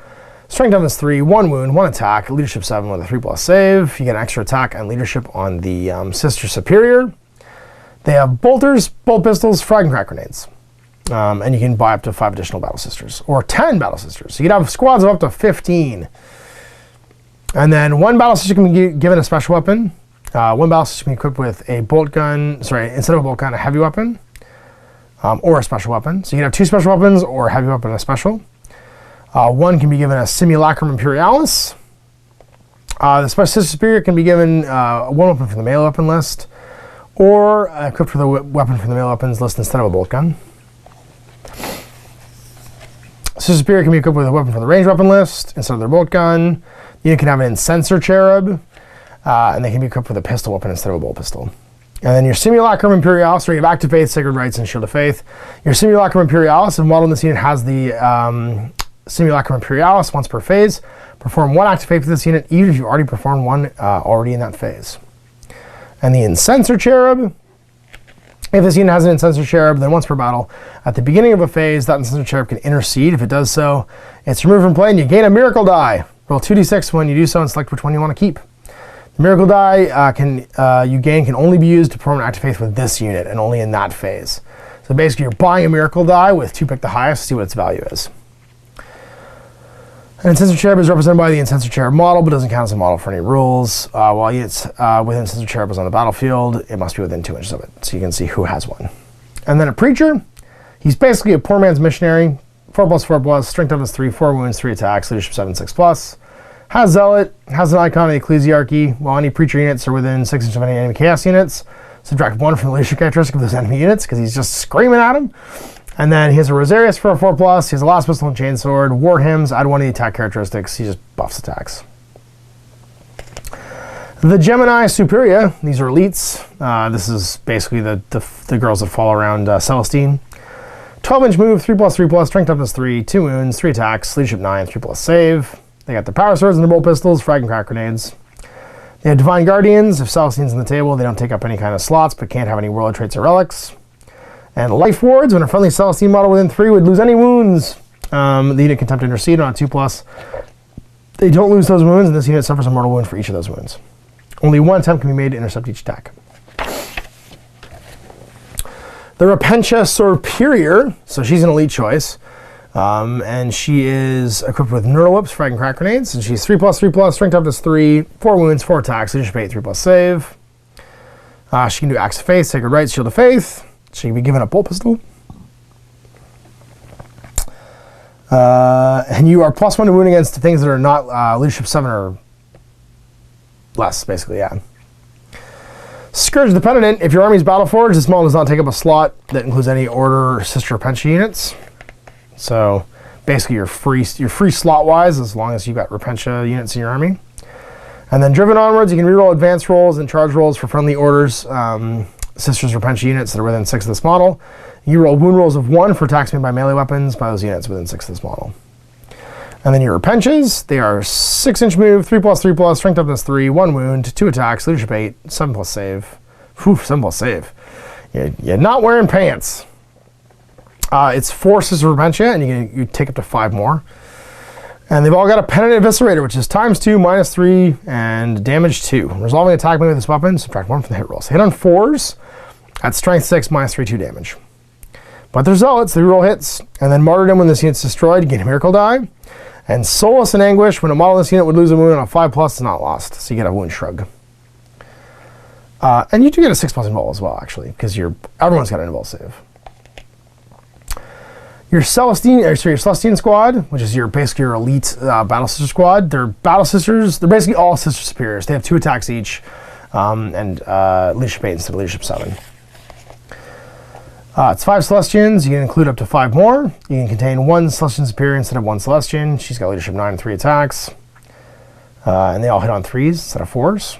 strength toughness 3, 1 wound, 1 attack, leadership 7 with a 3+ save. You get an extra attack and leadership on the Sister Superior. They have bolters, bolt pistols, frag and crack grenades. And you can buy up to 5 additional Battle Sisters, or 10 Battle Sisters. So you can have squads of up to 15. And then 1 Battle Sister can be given a special weapon. 1 Battle Sister can be equipped with a bolt gun, instead of a bolt gun, a heavy weapon, or a special weapon. So you can have 2 special weapons, or a heavy weapon and a special. 1 can be given a Simulacrum Imperialis. The Special Sister Superior can be given 1 weapon from the melee weapon list, or equipped with a weapon from the melee weapons list instead of a bolt gun. Sister Superior can be equipped with a weapon from the range weapon list instead of their bolt gun. You can have an Incenser Cherub, and they can be equipped with a pistol weapon instead of a bolt pistol. And then your Simulacrum Imperialis, where you have Active Faith, Sacred Rites, and Shield of Faith. Your Simulacrum Imperialis, if model in this unit has the Simulacrum Imperialis once per phase, perform 1 Active Faith for this unit, even if you already performed 1 already in that phase. And the Incenser Cherub, if this unit has an Incenser Cherub, then once per battle, at the beginning of a phase, that Incenser Cherub can intercede. If it does so, it's removed from play and you gain a Miracle Die. Roll 2d6 when you do so and select which one you want to keep. The Miracle Die you gain can only be used to perform an Active Faith with this unit and only in that phase. So basically you're buying a Miracle Die with 2 pick the highest to see what its value is. An Incenser Cherub is represented by the Incenser Cherub model, but doesn't count as a model for any rules. While units with Incenser Cherub is on the battlefield, it must be within 2 inches of it, so you can see who has one. And then a Preacher, he's basically a poor man's missionary. 4+4+, strength toughness 3, 4 wounds, 3 attacks, leadership 7, 6+. Has Zealot, has an icon of the Ecclesiarchy. While any Preacher units are within 6 inches of any enemy Chaos units, subtract 1 from the leadership characteristic of those enemy units, because he's just screaming at them. And then he has a Rosarius for a 4+, he has a Last Pistol and Chainsword, War Hymns, add 1 of the attack characteristics, he just buffs attacks. The Gemini Superior, these are elites. This is basically the girls that fall around Celestine. 12-inch move, 3+3+, strength toughness 3, 2 wounds, 3 attacks, leadership 9, 3+ save. They got their power swords and their bolt pistols, frag and crack grenades. They have Divine Guardians. If Celestine's on the table, they don't take up any kind of slots, but can't have any warlord traits or relics. And Life Wards, when a friendly Celestine model within 3 would lose any wounds, the unit can attempt to intercede on a 2+. They don't lose those wounds, and this unit suffers a mortal wound for each of those wounds. Only 1 attempt can be made to intercept each attack. The Repentia Superior, so she's an elite choice, and she is equipped with Neural Whips, frag and crack grenades, and she's 3+3+, strength toughness 3, 4 wounds, 4 attacks, leadership 8, 3+ save. She can do Acts of Faith, Sacred Rites, Shield of Faith. She can be given a bolt pistol. And you are +1 to wound against things that are not leadership 7 or less, basically, yeah. Scourge the Penitent. If your army's battle-forged, this model does not take up a slot that includes any Order or Sister Repentia units. So basically you're free slot-wise as long as you've got Repentia units in your army. And then Driven Onwards, you can reroll advanced rolls and charge rolls for friendly orders. Sisters Repentia units that are within 6 of this model. You roll wound rolls of 1 for attacks made by melee weapons by those units within 6 of this model. And then your Repentias, they are 6-inch move, 3+3+, strength toughness 3, 1 wound, 2 attacks, leadership 8, 7+ save. Whew, 7+ save. You're not wearing pants. It's 4 Sisters Repentia, and you take up to 5 more. And they've all got a Penitent Eviscerator, which is ×2, -3, and damage 2. Resolving attack made with this weapon, subtract 1 from the hit rolls. Hit on 4s at strength 6, -3, 2 damage. But they're zealots, they reroll hits. And then martyrdom when this unit's destroyed, you get a miracle die. And solace and anguish when a model in this unit would lose a wound on a 5+, it's not lost. So you get a wound shrug. And you do get a 6+ invul as well, actually, because everyone's got an invul save. Your Celestine squad, which is basically your elite Battle Sister squad, they're Battle Sisters. They're basically all Sister Superiors. They have 2 attacks each, and Leadership 8 instead of Leadership 7. It's 5 Celestians. You can include up to 5 more. You can contain 1 Celestian Superior instead of 1 Celestian. She's got Leadership 9 and 3 attacks. And they all hit on 3s instead of 4s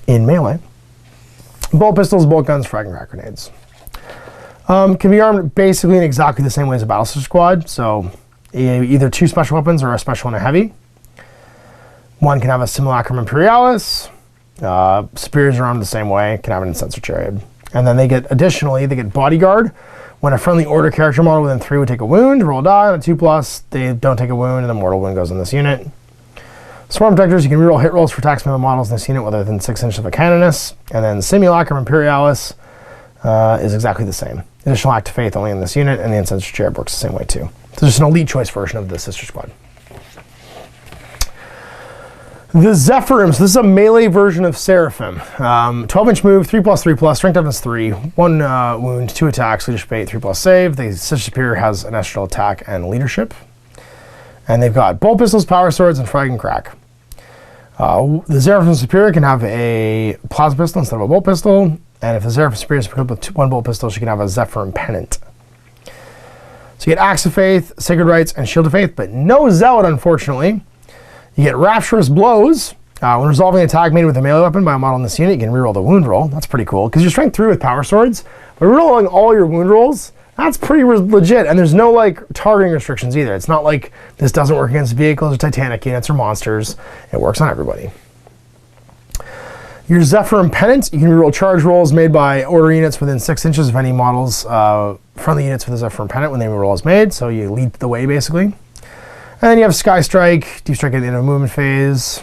in melee. Bolt pistols, bolt guns, frag and crack grenades. Can be armed basically in exactly the same way as a Battle Sister squad. So either 2 special weapons or a special and a heavy. One can have a Simulacrum Imperialis. Superiors are armed the same way. Can have an Incenser Chariot. And then they get Bodyguard. When a friendly order character model within 3 would take a wound, roll a die on a 2+, they don't take a wound, and the mortal wound goes in this unit. Swarm Protectors, you can reroll hit rolls for attacks from the models in this unit within 6 inches of a Canoness. And then Simulacrum Imperialis is exactly the same. Additional Act of Faith only in this unit, and the Incenser Chariot works the same way too. So just an elite choice version of the Sister Squad. The Zephyrim, so this is a melee version of Seraphim. 12-inch move, 3+3+, strength toughness 3, 1 wound, 2 attacks, leadership 8, 3+ save. The Sister Superior has an extra attack and leadership. And they've got bolt pistols, power swords, and frag and crack. The Seraphim Superior can have a plasma pistol instead of a bolt pistol. And if the Seraphim Superior is equipped with 1 bolt pistol, she can have a Zephyrim Pennant. So you get Axe of Faith, Sacred Rites, and Shield of Faith, but no Zealot, unfortunately. You get Rapturous Blows. When resolving an attack made with a melee weapon by a model in this unit, you can reroll the wound roll. That's pretty cool, because you're strength 3 with power swords, but rerolling all your wound rolls, that's pretty legit, and there's no targeting restrictions either. It's not like this doesn't work against vehicles or Titanic units or monsters. It works on everybody. Your Zephyrim Pennant, you can reroll charge rolls made by order units within 6 inches of any models, friendly units with a Zephyrim Pennant when the roll is made, so you lead the way basically. And then you have Sky Strike, Deep Strike at the end of movement phase.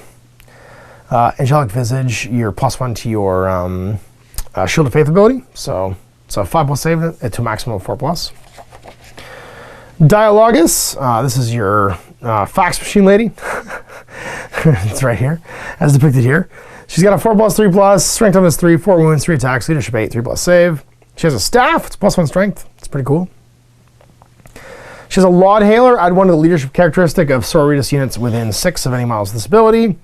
Angelic Visage, you're +1 to your Shield of Faith ability. So 5+ save it to a maximum of 4+. Dialogus, this is your fax machine lady. It's right here, as depicted here. She's got a 4+, 3+, strength toughness 3, 4 wounds, 3 attacks, leadership 8, 3+ save. She has a staff, it's +1 strength. It's pretty cool. She has a Laud Hailer, add 1 to the leadership characteristic of Sororitas units within 6 of any models with this ability.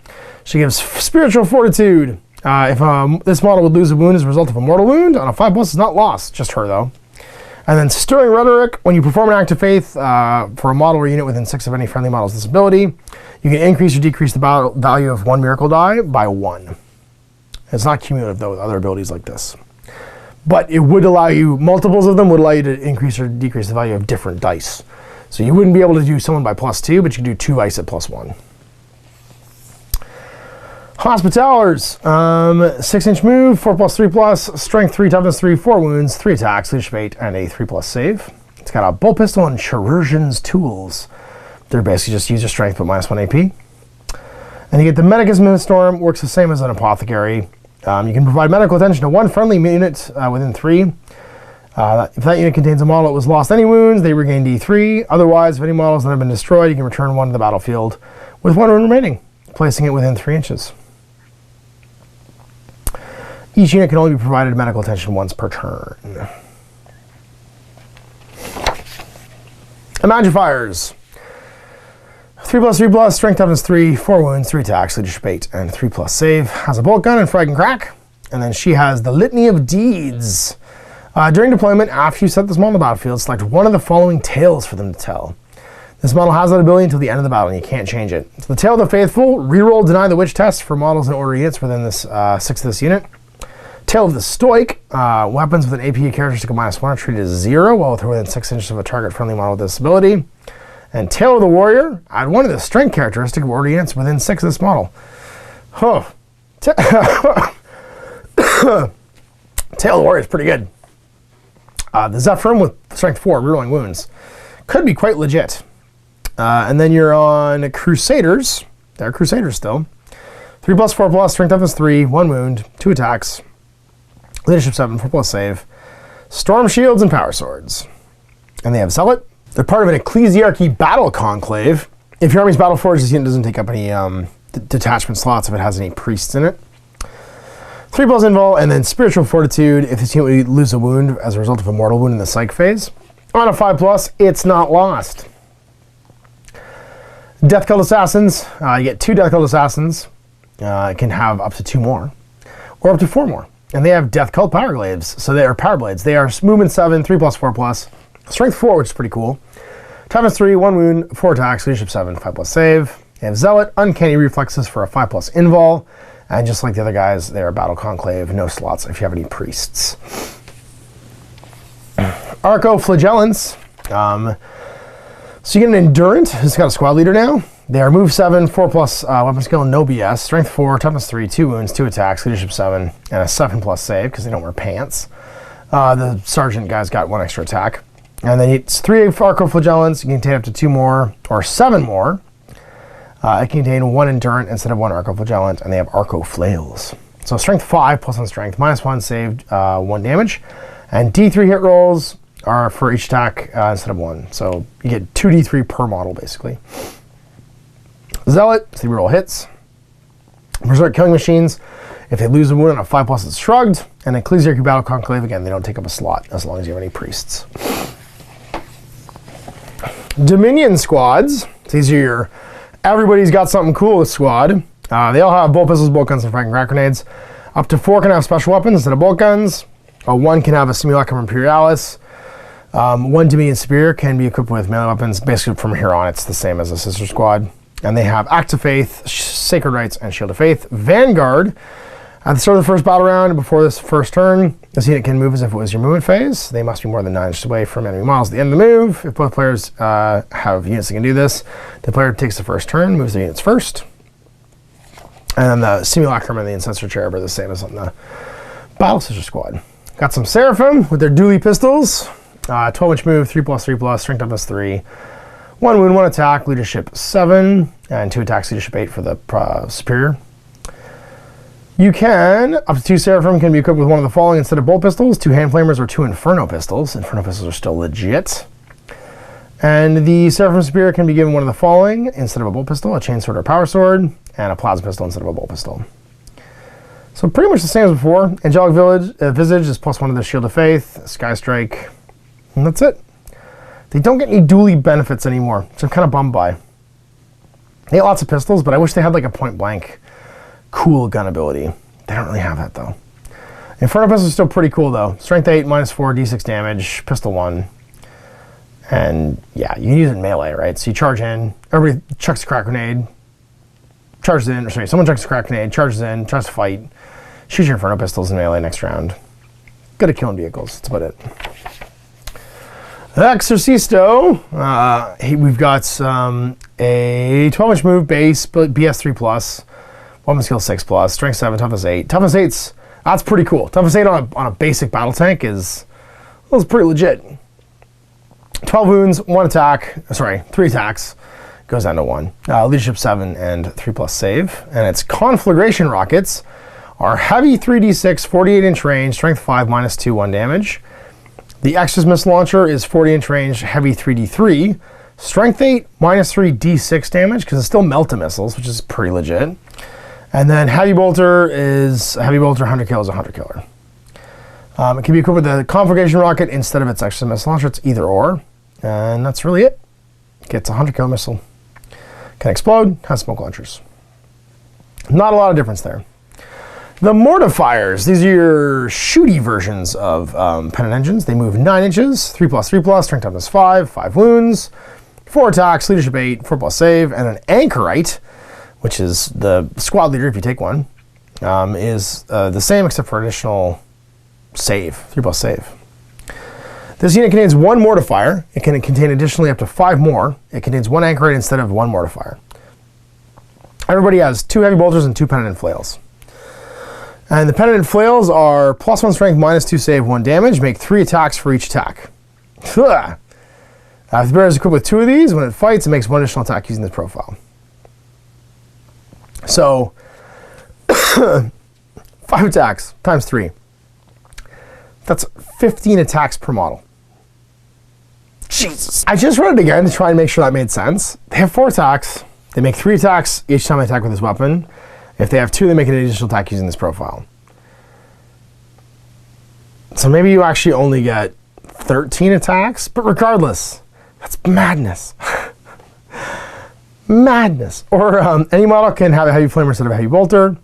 She gives Spiritual Fortitude. If this model would lose a wound as a result of a mortal wound, on a 5+, it's not lost, just her though. And then Stirring Rhetoric, when you perform an act of faith for a model or unit within 6 of any friendly models with this ability, you can increase or decrease the value of 1 miracle die by 1. It's not cumulative though with other abilities like this. But it would allow you, multiples of them would allow you to increase or decrease the value of different dice. So you wouldn't be able to do someone by +2, but you can do 2 ice at +1. Hospitallers, 6-inch move, 4+, 3+, strength 3, toughness 3, 4 wounds, 3 attacks, leadership 8, and a 3+ save. It's got a bolt pistol and Chirurgeon's Tools. They're basically just user strength but -1 AP. And you get the Medicus Storm, works the same as an Apothecary. You can provide medical attention to 1 friendly unit within 3. If that unit contains a model that was lost any wounds, they regain D3. Otherwise, if any models that have been destroyed, you can return 1 to the battlefield with 1 wound remaining, placing it within 3 inches. Each unit can only be provided medical attention once per turn. Imagifiers. 3+, 3+, strength toughness 3, 4 wounds, 3 attacks, leadership 8, and 3+ save. Has a bolt gun and frag and crack. And then she has the Litany of Deeds. During deployment, after you set this model on the battlefield, select one of the following tales for them to tell. This model has that ability until the end of the battle, and you can't change it. So the Tale of the Faithful, reroll Deny the Witch test for models and order units within this 6 of this unit. Tale of the Stoic, weapons with an AP characteristic of -1 are treated as 0 while within 6 inches of a target friendly model with this ability. And Tale of the Warrior, add 1 of the strength characteristic of order units within 6 of this model. Oh. Tale of the Warrior is pretty good. The Zephyrim with strength 4, rerolling wounds. Could be quite legit. And then you're on Crusaders. They're Crusaders still. 3+, 4+, strength toughness 3, 1 wound, 2 attacks. Leadership 7, 4+ save. Storm Shields and Power Swords. and they have Zealot. They're part of an Ecclesiarchy battle conclave. If your army's battle forged, this unit doesn't take up any detachment slots if it has any priests in it. 3+ invul, and then spiritual fortitude if this unit would lose a wound as a result of a mortal wound in the psych phase. On a 5+, it's not lost. Death Cult Assassins, you get 2 Death Cult Assassins. It can have up to 2 more, or up to 4 more. And they have Death Cult Power Glaives, so they are Power Blades. They are movement 7, 3+, 4+, strength 4, which is pretty cool. Toughness 3, 1 wound, 4 attacks, leadership 7, 5+ save. They have Zealot, Uncanny Reflexes for a 5+ invul. And just like the other guys, they're Battle Conclave, no slots if you have any priests. Arco Flagellants. So you get an Endurant, who's got a squad leader now. They are move 7, 4+, weapon skill, no BS, strength 4, toughness 3, 2 wounds, 2 attacks, leadership 7, and a 7+ save because they don't wear pants. The sergeant guy's got 1 extra attack. And then it's 3 Arco Flagellants. You can contain up to 2 more or 7 more. It can contain 1 Endurant instead of 1 Arco Flagellant, and they have Arco Flails. So strength 5, +1 strength, -1 saved, 1 damage. And D3 hit rolls are for each attack instead of 1. So you get 2 D3 per model, basically. Zealot, so you roll hits. Berserk Killing Machines, if they lose a wound on a 5+, it's shrugged. And Ecclesiarchy Battle Conclave, again, they don't take up a slot as long as you have any priests. Dominion Squads, so these are your everybody's got something cool with squad. They all have bolt pistols, bolt guns, and frag and crack grenades. Up to 4 can have special weapons instead of bolt guns. 1 can have a Simulacrum Imperialis. 1 Dominion Spear can be equipped with melee weapons. Basically, from here on, it's the same as a sister squad. And they have Acts of Faith, Sacred Rites, and Shield of Faith. Vanguard. At the start of the first battle round, before this first turn, this unit can move as if it was your movement phase. They must be more than 9 inches away from enemy models at the end of the move. If both players have units that can do this, the player takes the first turn, moves the units first. And then the Simulacrum and the Incensor Cherub are the same as on the Battle Sister Squad. Got some Seraphim with their dually pistols. 12-inch move, 3+, 3+, strength toughness 3. 1 wound, 1 attack, leadership 7, and 2 attacks, leadership 8 for the superior. You can, up to 2 Seraphim can be equipped with 1 of the following instead of bolt pistols, 2 hand flamers or 2 Inferno pistols. Inferno pistols are still legit. And the Seraphim Spear can be given 1 of the following instead of a bolt pistol, a chain sword or a power sword, and a plasma pistol instead of a bolt pistol. So pretty much the same as before. Angelic Visage is +1 to the Shield of Faith, Sky Strike, and that's it. They don't get any dually benefits anymore, which I'm kind of bummed by. They get lots of pistols, but I wish they had like a point blank cool gun ability. They don't really have that though. Inferno pistol is still pretty cool though. Strength 8, -4, D6 damage, pistol 1. And yeah, you can use it in melee, right? So you charge in, everybody chucks a crack grenade, charges in, or sorry, someone chucks a crack grenade, charges in, tries to fight, shoots your Inferno pistols in melee next round. Good at killing vehicles, that's about it. Exorcisto, we've got a 12-inch move base, BS 3+, weapon skill 6+, strength 7, toughness 8. Toughness 8's, that's pretty cool. Toughness 8 on a basic battle tank is pretty legit. 12 wounds, 1 attack, sorry, 3 attacks, goes down to 1. Leadership 7 and 3+ save. And its Conflagration Rockets are heavy 3d6, 48-inch range, strength 5, -2, 1 damage. The Exorcist Missile Launcher is 40-inch range, heavy 3d3, strength 8, -3 d6 damage, because it's still melta missiles, which is pretty legit. And then Heavy Bolter is, Heavy Bolter 100 kill is a 100 killer. It can be equipped with the Conflagration Rocket instead of its Exorcist Missile Launcher. It's either or. And that's really it. Gets a 100 kill missile. Can explode, has smoke launchers. Not a lot of difference there. The Mortifiers, these are your shooty versions of Pennant Engines. They move 9 inches, 3+, 3+, strength toughness 5, 5 wounds, 4 attacks, leadership 8, 4+ save, and an Anchorite, which is the squad leader if you take one, is the same except for additional save, 3+ save. This unit contains 1 Mortifier. It can contain additionally up to 5 more. It contains 1 Anchorite instead of 1 Mortifier. Everybody has 2 Heavy Bolters and 2 Penitent Flails. And the Penitent Flails are +1 strength, -2 save, 1 damage. Make 3 attacks for each attack. If the bear is equipped with 2 of these, when it fights, it makes 1 additional attack using this profile. So, 5 attacks times 3. That's 15 attacks per model. Jesus. I just read it again to try and make sure that made sense. They have 4 attacks. They make 3 attacks each time they attack with this weapon. If they have 2, they make an additional attack using this profile. So maybe you actually only get 13 attacks, but regardless, that's madness. Madness. Or any model can have a heavy flamer instead of a heavy bolter.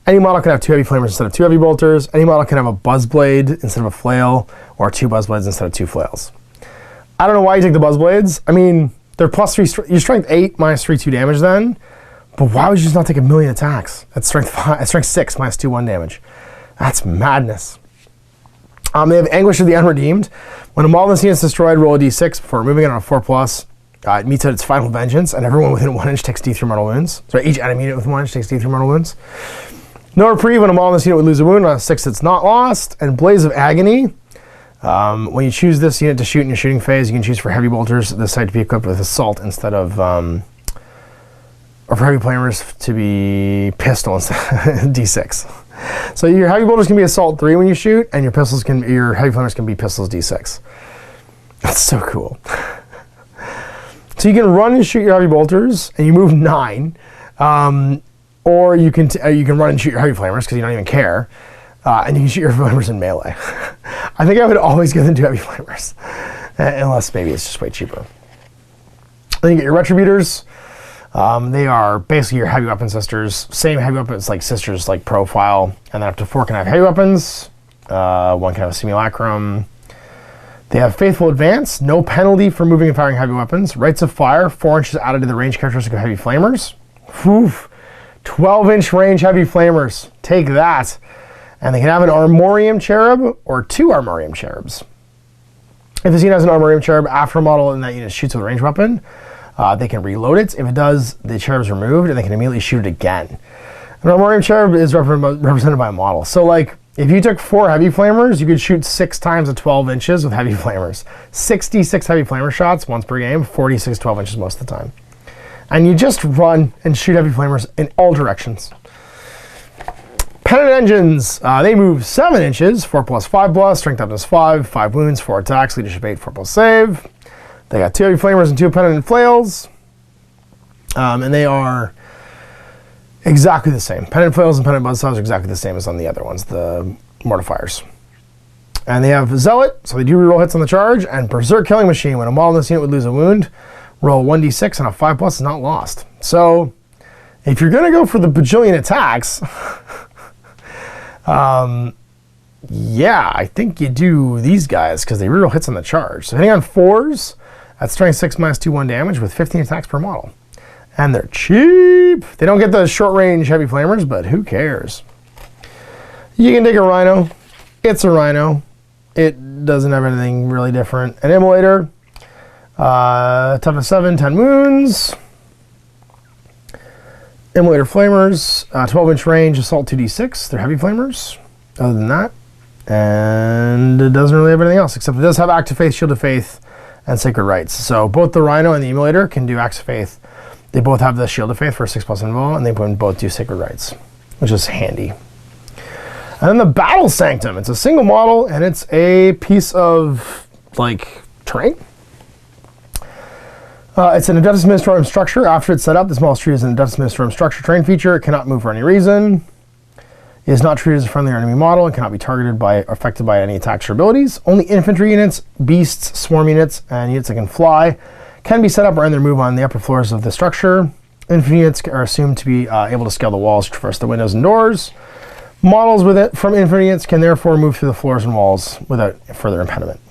Any model can have 2 heavy flamers instead of 2 heavy bolters. Any model can have a buzzblade instead of a flail, or 2 buzzblades instead of 2 flails. I don't know why you take the buzzblades. I mean, they're plus 3, your strength 8 minus 3, 2 damage then. But why would you just not take a million attacks? At strength 6 minus 2, 1 damage. That's madness. They have Anguish of the Unredeemed. When a model in this unit is destroyed, roll a d6 before moving it on a 4+. It meets out its final vengeance, and everyone within 1 inch takes d3 mortal wounds. So each enemy unit within 1 inch takes d3 mortal wounds. No reprieve when a model in this unit would lose a wound on a 6 that's not lost. And Blaze of Agony. When you choose this unit to shoot in your shooting phase, you can choose for heavy bolters this side to be equipped with assault instead of, or for heavy flamers to be pistol instead d6. So your heavy bolters can be assault 3 when you shoot, and your heavy flamers can be pistols d6. That's so cool. So you can run and shoot your heavy bolters, and you move 9, or you can run and shoot your heavy flamers because you don't even care, and you can shoot your heavy flamers in melee. I think I would always give them 2 heavy flamers, unless maybe it's just way cheaper. Then you get your retributors. They are basically your heavy weapon sisters. Same heavy weapons like sisters like profile, and then up to 4 can have heavy weapons. 1 can have a simulacrum. They have Faithful Advance, no penalty for moving and firing heavy weapons. Rites of Fire, 4 inches added to the range characteristic of heavy flamers. Oof. 12-inch range heavy flamers. Take that. And they can have an Armorium Cherub or 2 Armorium Cherubs. If the unit has an Armorium Cherub after a model in that unit shoots with a ranged weapon, they can reload it. If it does, the cherub is removed, and they can immediately shoot it again. An Armorium Cherub is represented by a model. So, like, if you took 4 heavy flamers, you could shoot 6 times at 12 inches with heavy flamers. 66 heavy flamer shots once per game, 46 12 inches most of the time. And you just run and shoot heavy flamers in all directions. Pennant Engines, they move 7 inches, 4+, 5+, strength up to 5, 5 wounds, 4 attacks, leadership 8, 4+ save. They got 2 heavy flamers and 2 pennant and flails. And they are exactly the same. Pennant flails and pennant buzzsaws are exactly the same as on the other ones, the mortifiers. And they have Zealot, so they do reroll hits on the charge, and Berserk Killing Machine. When a model in this unit would lose a wound, roll 1d6 and a 5+ is not lost. So if you're going to go for the bajillion attacks, yeah, I think you do these guys because they reroll hits on the charge. So hitting on 4s at strength 6 minus 2, 1 damage with 15 attacks per model. And they're cheap. They don't get the short range heavy flamers, but who cares? You can take a Rhino. It's a Rhino. It doesn't have anything really different. An Immolator. Toughness 7, 10 wounds. Immolator flamers. 12-inch range, assault 2d6. They're heavy flamers. Other than that. And it doesn't really have anything else, except it does have Act of Faith, Shield of Faith, and Sacred Rites. So both the Rhino and the Immolator can do Acts of Faith. They both have the Shield of Faith for 6+ invul, and they both do Sacred Rites, which is handy. And then the Battle Sanctum. It's a single model, and it's a piece of, like, terrain. It's an Adeptus Ministorum structure. After it's set up, this model is treated as an Adeptus Ministorum structure terrain feature. It cannot move for any reason. It is not treated as a friendly or enemy model and cannot be targeted by or affected by any attacks or abilities. Only infantry units, beasts, swarm units, and units that can fly can be set up or end their move on the upper floors of the structure. Infantry units are assumed to be able to scale the walls, traverse the windows and doors. Models with it from infantry units can therefore move through the floors and walls without further impediment.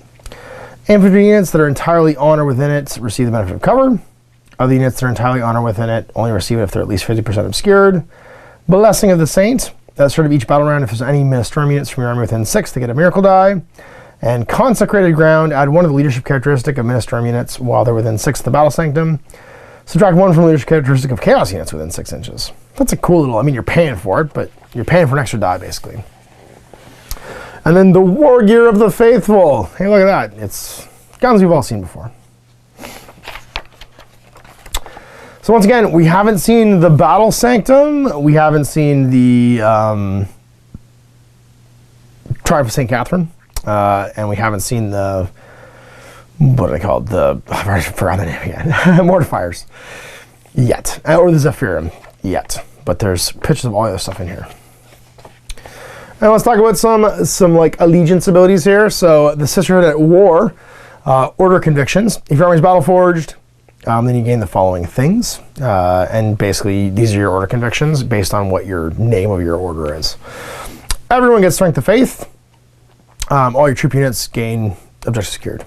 Infantry units that are entirely on or within it receive the benefit of cover. Other units that are entirely on or within it only receive it if they're at least 50% obscured. Blessing of the Saint. At the start of each battle round, if there's any Ministorum units from your army within 6, they get a miracle die. And Consecrated Ground, add 1 of the leadership characteristic of Ministorum units while they're within 6 of the Battle Sanctum. Subtract 1 from the leadership characteristic of Chaos units within 6 inches. That's a cool little, I mean, you're paying for it, but you're paying for an extra die, basically. And then the War Gear of the Faithful. Hey, look at that. It's guns we've all seen before. So once again, we haven't seen the Battle Sanctum. We haven't seen the Triumph of St. Catherine. And we haven't seen the what are they called? I forgot the name again. Mortifiers. Yet. Or the Zephyrim. Yet. But there's pictures of all the other stuff in here. And let's talk about some like allegiance abilities here. So the Sisterhood at War, Order Convictions. If your army's battle forged, then you gain the following things. And basically, these are your order convictions based on what your name of your order is. Everyone gets Strength of Faith. All your troop units gain objectives secured.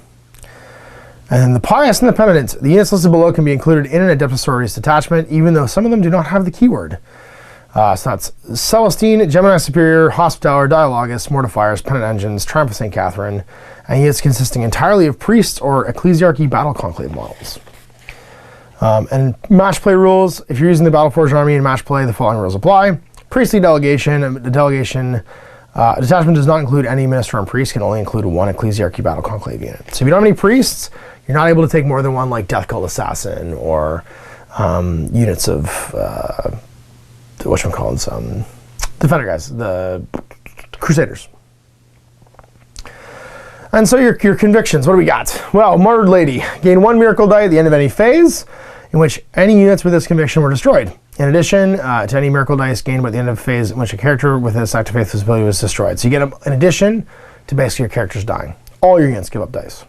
And the Pious and the Penitent. The units listed below can be included in an Adeptus Sororitas detachment, even though some of them do not have the keyword. So that's Celestine, Gemini Superior, Hospitaller, Dialogus, Mortifiers, Penitent Engines, Triumph of St. Catherine, and units consisting entirely of priests or Ecclesiarchy Battle Conclave models. And match play rules. If you're using the Battleforged army in match play, the following rules apply. Priestly delegation. The delegation detachment does not include any minister and priest, can only include one Ecclesiarchy Battle Conclave unit. So if you don't have any priests, you're not able to take more than one like Death Cult Assassin or units of whatchamacallits, Defender guys, the Crusaders. And so your convictions, what do we got? Well, Martyred Lady. Gain 1 miracle die at the end of any phase in which any units with this conviction were destroyed. In addition to any miracle dice gained by the end of a phase in which a character with this active faith ability was destroyed. So you get them in addition to basically your characters dying. All your units give up dice.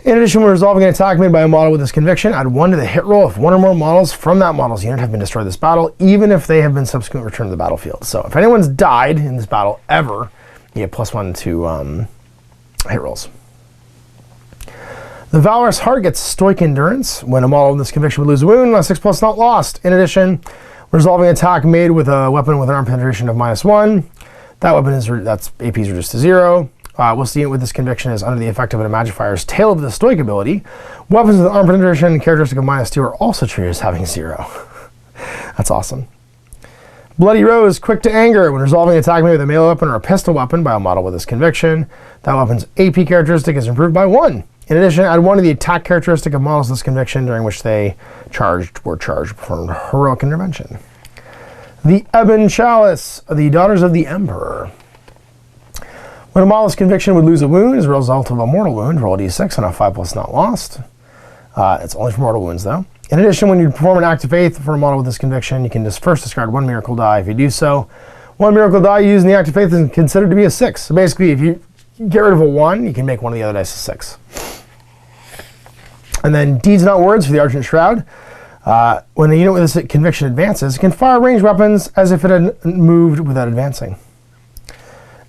In addition, when resolving an attack made by a model with this conviction, add 1 to the hit roll if 1 or more models from that model's unit have been destroyed this battle, even if they have been subsequently returned to the battlefield. So if anyone's died in this battle ever, you get +1 to hit rolls. The Valorous Heart gets Stoic Endurance. When a model in this conviction would lose a wound, 6+ not lost. In addition, resolving an attack made with a weapon with an arm penetration of -1. That weapon that's AP is reduced to 0. We'll see it with this conviction is under the effect of an Magifier's Tail of the Stoic ability. Weapons with arm penetration characteristic of -2 are also treated as having 0. That's awesome. Bloody Rose, Quick to Anger. When resolving an attack made with a melee weapon or a pistol weapon by a model with this conviction, that weapon's AP characteristic is improved by 1. In addition, add 1 to the attack characteristic of models with this conviction during which they were charged from heroic intervention. The Ebon Chalice, the Daughters of the Emperor. When a model's conviction would lose a wound as a result of a mortal wound, roll a d6 and a 5+ not lost. It's only for mortal wounds though. In addition, when you perform an act of faith for a model with this conviction, you can just first discard 1 miracle die. If you do so, 1 miracle die used in the act of faith is considered to be a 6. So basically, if you get rid of a 1, you can make one of the other dice a 6. And then Deeds Not Words for the Argent Shroud. When a unit with this conviction advances, it can fire ranged weapons as if it had moved without advancing.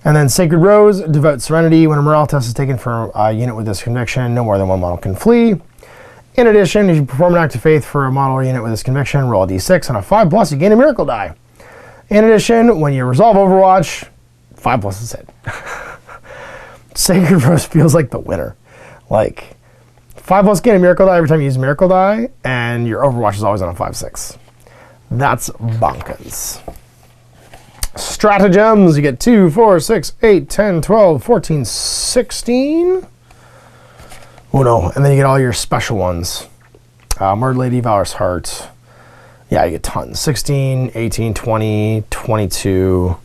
And then Sacred Rose, Devout Serenity. When a morale test is taken for a unit with this conviction, no more than 1 model can flee. In addition, if you perform an act of faith for a model or unit with this conviction, roll a d6 and a 5+, you gain a miracle die. In addition, when you resolve Overwatch, 5+ is it. Sacred Rose feels like the winner. Like, 5+ gain a miracle die every time you use a miracle die, and your Overwatch is always on a 5/6. That's bonkers. Stratagems, you get 2, 4, 6, 8, 10, 12, 14, 16. Oh no, and then you get all your special ones. Murder Lady, Valorous Heart. Yeah, you get tons. 16, 18, 20, 22,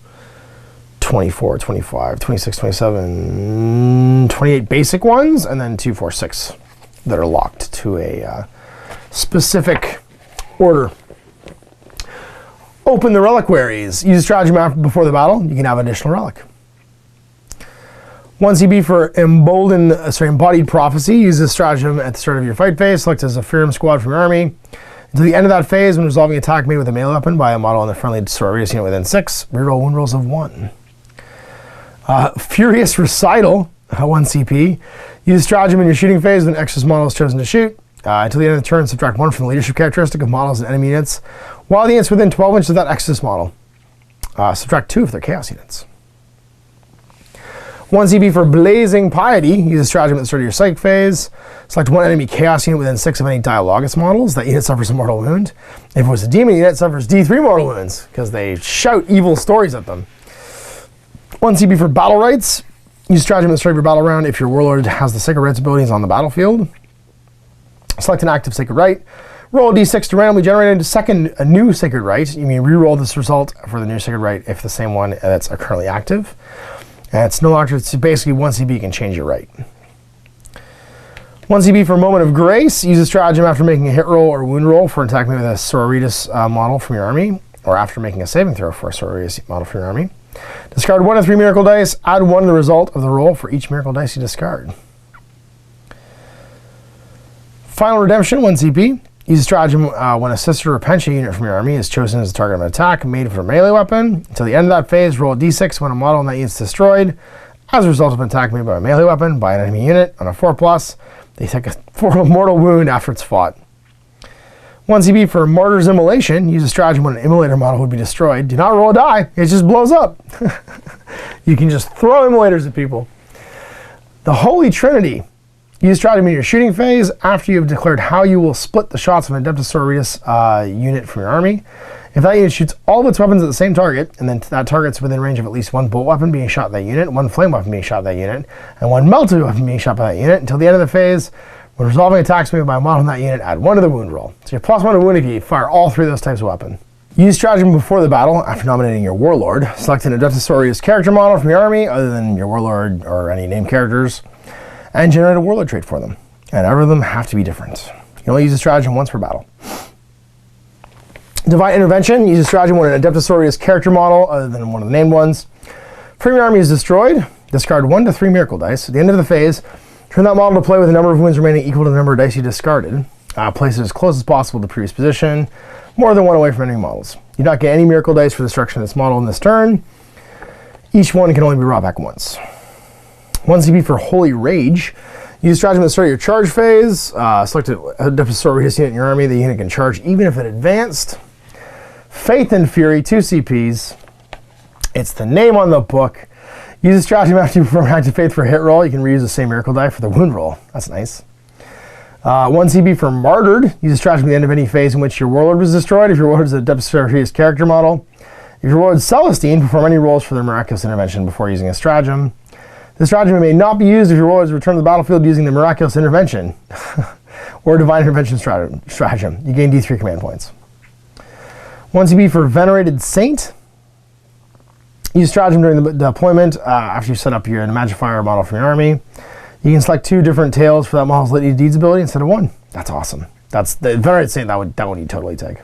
24, 25, 26, 27, 28 basic ones, and then 2, 4, 6 that are locked to a specific order. Open the reliquaries. Use a stratagem before the battle. You can have an additional relic. 1 CB for Embodied Prophecy. Use this stratagem at the start of your fight phase. Select a Zephyrim squad from your army. Until the end of that phase, when resolving an attack made with a melee weapon by a model in the friendly Sororitas unit within 6, reroll wound rolls of 1. Furious Recital, 1 CP. Use stratagem in your shooting phase when an Exodus model is chosen to shoot. Until the end of the turn, subtract 1 from the leadership characteristic of models and enemy units, while the units within 12 inches of that Exodus model. Subtract 2 if they're Chaos units. 1 CP for Blazing Piety. Use a stratagem at the start of your psych phase. Select 1 enemy Chaos unit within 6 of any Dialogus models. That unit suffers a mortal wound. If it was a demon unit, it suffers D3 mortal wounds, because they shout evil stories at them. 1 CP for Battle Rites. Use stratagem at the start of your battle round if your Warlord has the Sacred Rites abilities on the battlefield. Select an active Sacred Rite. Roll a d6 to randomly generate a new Sacred Rite. You may reroll this result for the new Sacred Rite if the same one that's currently active. And it's no longer, it's basically 1 CP, you can change your rite. 1 CP for Moment of Grace. Use a stratagem after making a hit roll or wound roll for an attack made with a Sororitas model from your army, or after making a saving throw for a Sororitas model from your army. Discard 1 of 3 miracle dice. Add 1 to the result of the roll for each miracle dice you discard. Final Redemption, 1 CP. Use a stratagem when a sister or pension unit from your army is chosen as the target of an attack made for a melee weapon. Until the end of that phase, roll a d6 when a model in that unit is destroyed. As a result of an attack made by a melee weapon by an enemy unit on a 4+, they take a mortal wound after it's fought. 1 CP for Martyr's Immolation. Use a stratagem when an immolator model would be destroyed. Do not roll a die. It just blows up. You can just throw immolators at people. The Holy Trinity. Use stratagem in your shooting phase after you have declared how you will split the shots of an Adeptus Sororitas unit from your army. If that unit shoots all of its weapons at the same target, and then that target's within range of at least 1 bolt weapon being shot at that unit, 1 flame weapon being shot at that unit, and 1 melted weapon being shot by that unit, until the end of the phase, when resolving attacks made by a model in that unit, add 1 to the wound roll. So you have +1 to wound if you fire all 3 of those types of weapon. Use stratagem before the battle after nominating your Warlord. Select an Adeptus Sororitas character model from your army, other than your Warlord or any named characters, and generate a Warlord trait for them. And every of them have to be different. You can only use a stratagem once per battle. Divine Intervention. Use a stratagem when an Adeptus Sororitas character model, other than one of the named ones, from your army is destroyed. Discard 1 to 3 miracle dice. At the end of the phase, turn that model to play with a number of wounds remaining equal to the number of dice you discarded. Place it as close as possible to the previous position, more than 1 away from enemy models. You do not get any miracle dice for destruction of this model in this turn. Each one can only be brought back once. 1 CP for Holy Rage. Use stratagem at the start of your charge phase. Select a Adeptus Sororitas unit in your army. The unit can charge even if it advanced. Faith and Fury, 2 CPs. It's the name on the book. Use a stratagem after you perform Active Faith for a hit roll. You can reuse the same miracle die for the wound roll. That's nice. 1 CP for Martyred. Use a stratagem at the end of any phase in which your Warlord was destroyed. If your Warlord is a Adeptus Sororitas character model. If your Warlord is Celestine, perform any rolls for their miraculous intervention before using a stratagem. This stratagem may not be used if your Warlord is returned to the battlefield using the miraculous intervention or divine intervention stratagem. You gain D3 command points. 1 CP for Venerated Saint. Use stratagem during the deployment after you set up your Magifier model from your army. You can select 2 different tails for that model's Litany of Deeds ability instead of 1. That's awesome. That's the Venerated Saint. That one you totally take.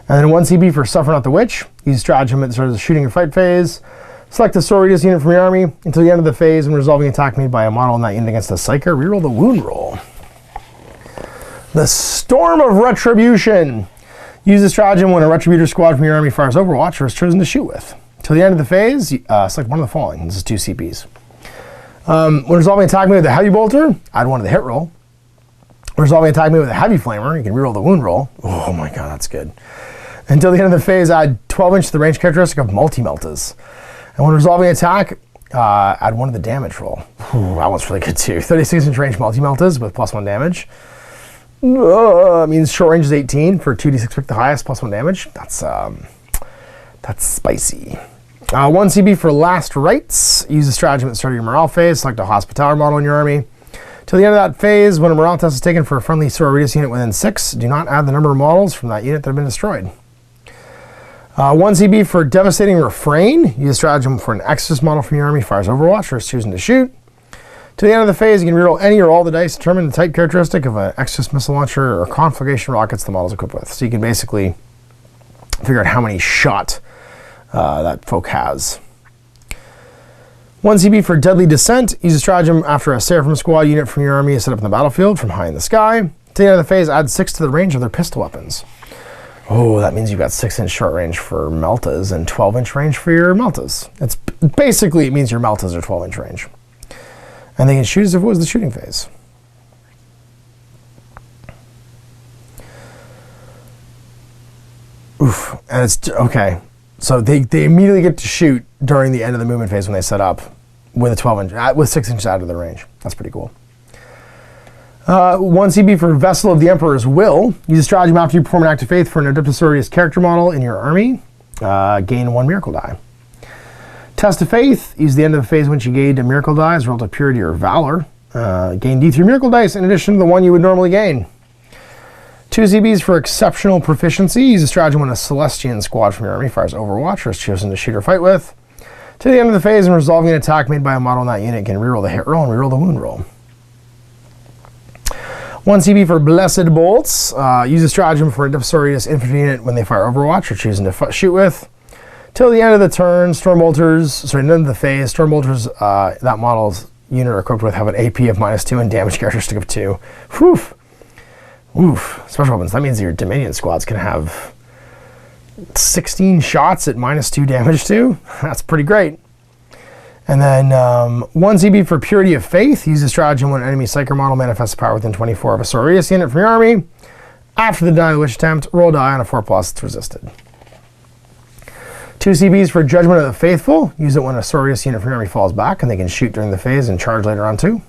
And then 1 CP for Suffer Not the Witch. Use stratagem at the start of the shooting or fight phase. Select a Sororitas unit from your army until the end of the phase when resolving an attack made by a model in that unit against a Psyker. Reroll the wound roll. The Storm of Retribution. Use the stratagem when a Retributor squad from your army fires Overwatch or is chosen to shoot with. Till the end of the phase, select one of the following. This is 2 CPs. When resolving an attack made with a Heavy Bolter, add 1 to the hit roll. When resolving an attack made with a Heavy Flamer, you can reroll the wound roll. Oh my god, that's good. Until the end of the phase, add 12-inch to the range characteristic of Multi-Meltas. And when resolving an attack, add 1 to the damage roll. Ooh, that one's really good too. 36-inch range Multi-Meltas with +1 damage. Means short range is 18 for 2d6 pick the highest, +1 damage. That's spicy. 1 CP for Last Rites. Use a stratagem at the start of your morale phase. Select a Hospitaller model in your army. Till the end of that phase, when a morale test is taken for a friendly Sororitas unit within 6, do not add the number of models from that unit that have been destroyed. 1 CP for Devastating Refrain. Use a stratagem for an Exorcist model from your army. Fires Overwatch or is choosing to shoot. To the end of the phase, you can reroll any or all the dice, determine the type characteristic of an Exorcist missile launcher or conflagration rockets the model is equipped with. So you can basically figure out how many shot that folk has. 1 CP for Deadly Descent. Use a stratagem after a Seraphim squad unit from your army is set up in the battlefield from high in the sky. To the end of the phase, add 6 to the range of their pistol weapons. Oh, that means you've got 6-inch short range for Meltas and 12-inch range for your Meltas. Basically, it means your Meltas are 12-inch range. And they can shoot as if it was the shooting phase. Oof, and it's, okay. So they immediately get to shoot during the end of the movement phase when they set up with a 12-inch, with 6 inches out of the range. That's pretty cool. 1 CP for Vessel of the Emperor's Will. Use a stratagem after you perform an Act of Faith for an Adeptus Sororitas character model in your army. Gain 1 miracle die. Test of Faith. Use the end of the phase when you gained a miracle die as rolled to Purity or Valor. Gain D3 miracle dice in addition to the 1 you would normally gain. 2 CPs for Exceptional Proficiency. Use a stratagem when a Celestian squad from your army fires Overwatch or is chosen to shoot or fight with. To the end of the phase, when resolving an attack made by a model in that unit, can reroll the hit roll and reroll the wound roll. 1 CP for Blessed Bolts. Use a stratagem for a Defensorius infantry unit when they fire Overwatch or choosing to shoot with. Till the end of the turn, end of the phase, Stormbolters, that model's unit are equipped with have an AP of -2 and damage characteristic of 2. Whew. Oof. Special weapons. That means your Dominion squads can have 16 shots at -2 damage too. That's pretty great. And then 1 CP for Purity of Faith. Use a stratagem when an enemy Psyker model manifests power within 24 of a Saurius unit from your army. After the die of the Witch attempt, roll die on a 4+, it's resisted. 2 CPs for Judgment of the Faithful. Use it when a Saurius unit from your army falls back and they can shoot during the phase and charge later on too.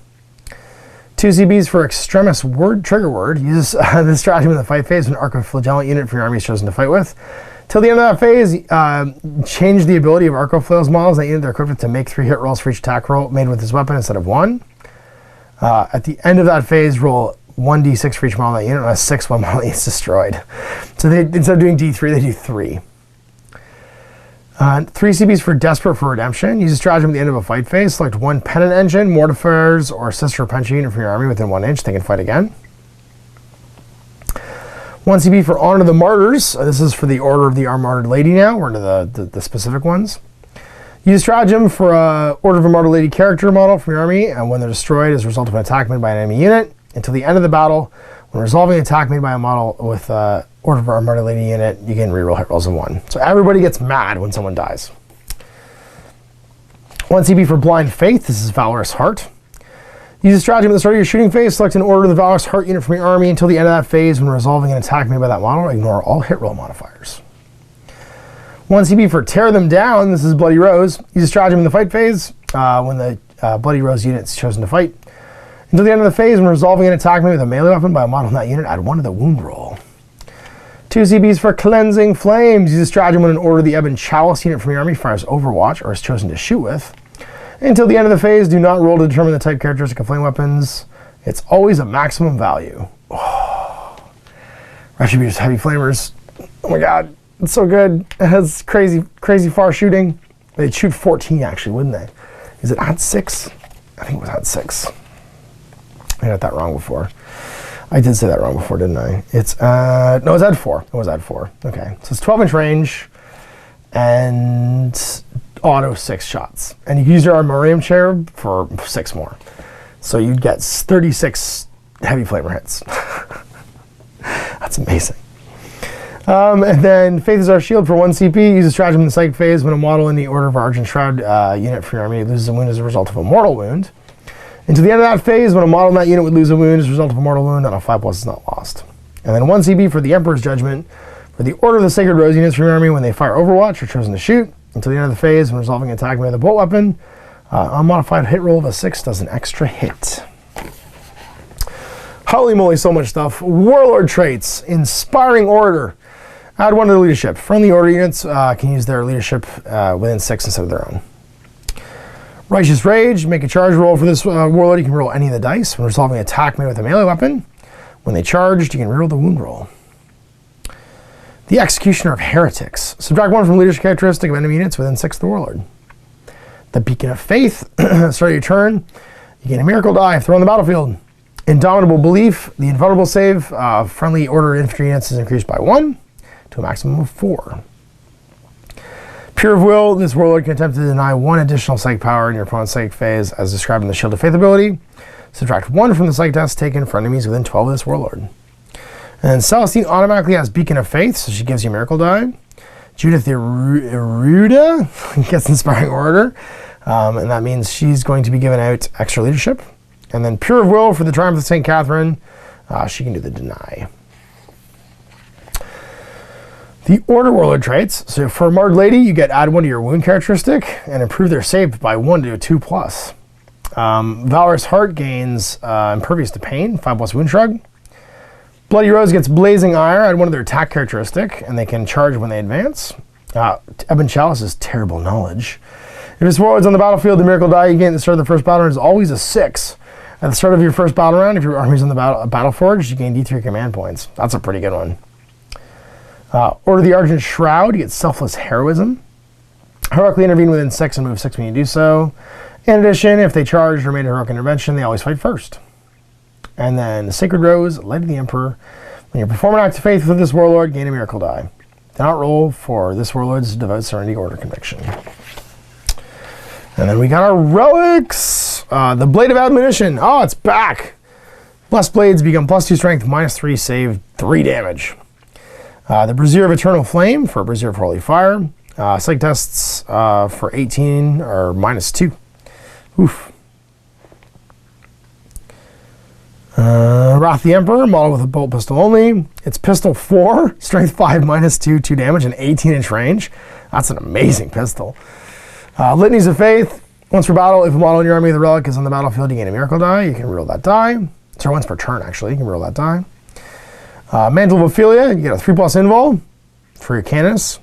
2 CPs for Extremis Trigger Word. Use this stratagem in the fight phase when an Arcoflagellant unit from your army is chosen to fight with. Till the end of that phase, change the ability of Arcoflail's models that unit they're equipped with to make 3 hit rolls for each attack roll made with this weapon instead of 1. At the end of that phase, roll 1d6 for each model of that unit, and a 6 when model is destroyed. So instead of doing d3, they do 3. 3 CPs for Desperate for Redemption. Use a stratagem at the end of a fight phase. Select 1 Pennant Engine, Mortifiers, or Sister Pension unit from your army within 1 inch. They can fight again. 1 CP for Honor the Martyrs. This is for the Order of the Martyred Lady now. We're into the specific ones. Use stratagem for Order of a Martyred Lady character model from your army, and when they're destroyed as a result of an attack made by an enemy unit. Until the end of the battle, when resolving an attack made by a model with Order of a Martyred Lady unit, you can reroll hit rolls of 1. So everybody gets mad when someone dies. 1 CP for Blind Faith. This is Valorous Heart. Use a stratagem at the start of your shooting phase. Select an Order of the Valorous Heart unit from your army. Until the end of that phase, when resolving an attack made by that model, ignore all hit roll modifiers. 1 CP for Tear Them Down. This is Bloody Rose. Use a stratagem in the fight phase when the Bloody Rose unit is chosen to fight. Until the end of the phase, when resolving an attack made with a melee weapon by a model in that unit, add 1 to the wound roll. 2 CPs for Cleansing Flames. Use a stratagem when an Order of the Ebon Chalice unit from your army fires Overwatch or is chosen to shoot with. Until the end of the phase, do not roll to determine the type characteristic of flame weapons. It's always a maximum value. Oh. Retributor's Heavy Flamers. Oh my god, it's so good. It has crazy far shooting. They'd shoot 14 actually, wouldn't they? Is it at 6? I think it was at 6. I got that wrong before. I did say that wrong before, didn't I? It's no, it was at 4. It was at 4. Okay, so it's 12-inch range and auto 6 shots, and you can use your Armorium Chair for 6 more. So you'd get 36 heavy flamer hits. That's amazing. And then Faith is Our Shield for 1 CP. Use a stratagem in the psych phase when a model in the Order of Argent Shroud unit from your army loses a wound as a result of a mortal wound. Into the end of that phase, when a model in that unit would lose a wound as a result of a mortal wound, on a 5+ is not lost. And then 1 CP for the Emperor's Judgment for the Order of the Sacred Rose units from your army when they fire Overwatch or chosen to shoot. Until the end of the phase, when resolving an attack made with a bolt weapon, unmodified hit roll of a 6 does an extra hit. Holy moly, so much stuff. Warlord traits. Inspiring Order. Add 1 to the leadership. Friendly Order units can use their leadership within 6 instead of their own. Righteous Rage. Make a charge roll for this Warlord. You can roll any of the dice. When resolving an attack made with a melee weapon, when they charged, you can reroll the wound roll. The Executioner of Heretics. Subtract 1 from leadership characteristic of enemy units within 6 of the Warlord. The Beacon of Faith. Start your turn. You gain a miracle die. Throw on the battlefield. Indomitable Belief. The invulnerable save. Friendly Order infantry units is increased by 1 to a maximum of 4. Pure of Will. This Warlord can attempt to deny 1 additional psych power in your opponent's psych phase as described in the Shield of Faith ability. Subtract 1 from the psych test taken for enemies within 12 of this Warlord. And then Celestine automatically has Beacon of Faith, so she gives you a miracle die. Judith Eruda gets Inspiring Order, and that means she's going to be given out extra leadership. And then Pure of Will for the Triumph of St. Catherine, she can do the deny. The Order Warlord traits. So for a Martyred Lady, you get add 1 to your wound characteristic and improve their save by 1 to a 2+. Valorous Heart gains impervious to pain, 5+ wound shrug. Bloody Rose gets Blazing Ire, add 1 to their attack characteristic, and they can charge when they advance. Ebon Chalice is Terrible Knowledge. If this Warlord's on the battlefield, the miracle die you gain at the start of the first battle round is always a 6. At the start of your first battle round, if your army's on the battle forge, you gain D3 command points. That's a pretty good one. Order of the Argent Shroud, you get Selfless Heroism. Heroically intervene within 6 and move 6 when you do so. In addition, if they charge or made a heroic intervention, they always fight first. And then the Sacred Rose, Light of the Emperor. When you perform an act of faith with this Warlord, gain a miracle die. Do not roll for this Warlord's devout serenity order conviction. And then we got our relics. The Blade of Admonition. Oh, it's back. Blessed Blades become +2 strength, -3 save, 3 damage. The Brazier of Eternal Flame for Brazier of Holy Fire. Psych tests for 18 are -2. Oof. Wrath the Emperor, model with a bolt pistol only. It's pistol 4, strength 5, -2, 2 damage, and 18-inch range. That's an amazing pistol. Litanies of Faith. Once per battle, if a model in your army of the relic is on the battlefield, you gain a miracle die. You can roll that die. So once per turn, actually, you can roll that die. Mantle of Ophelia, you get a 3+ invul for your Canis.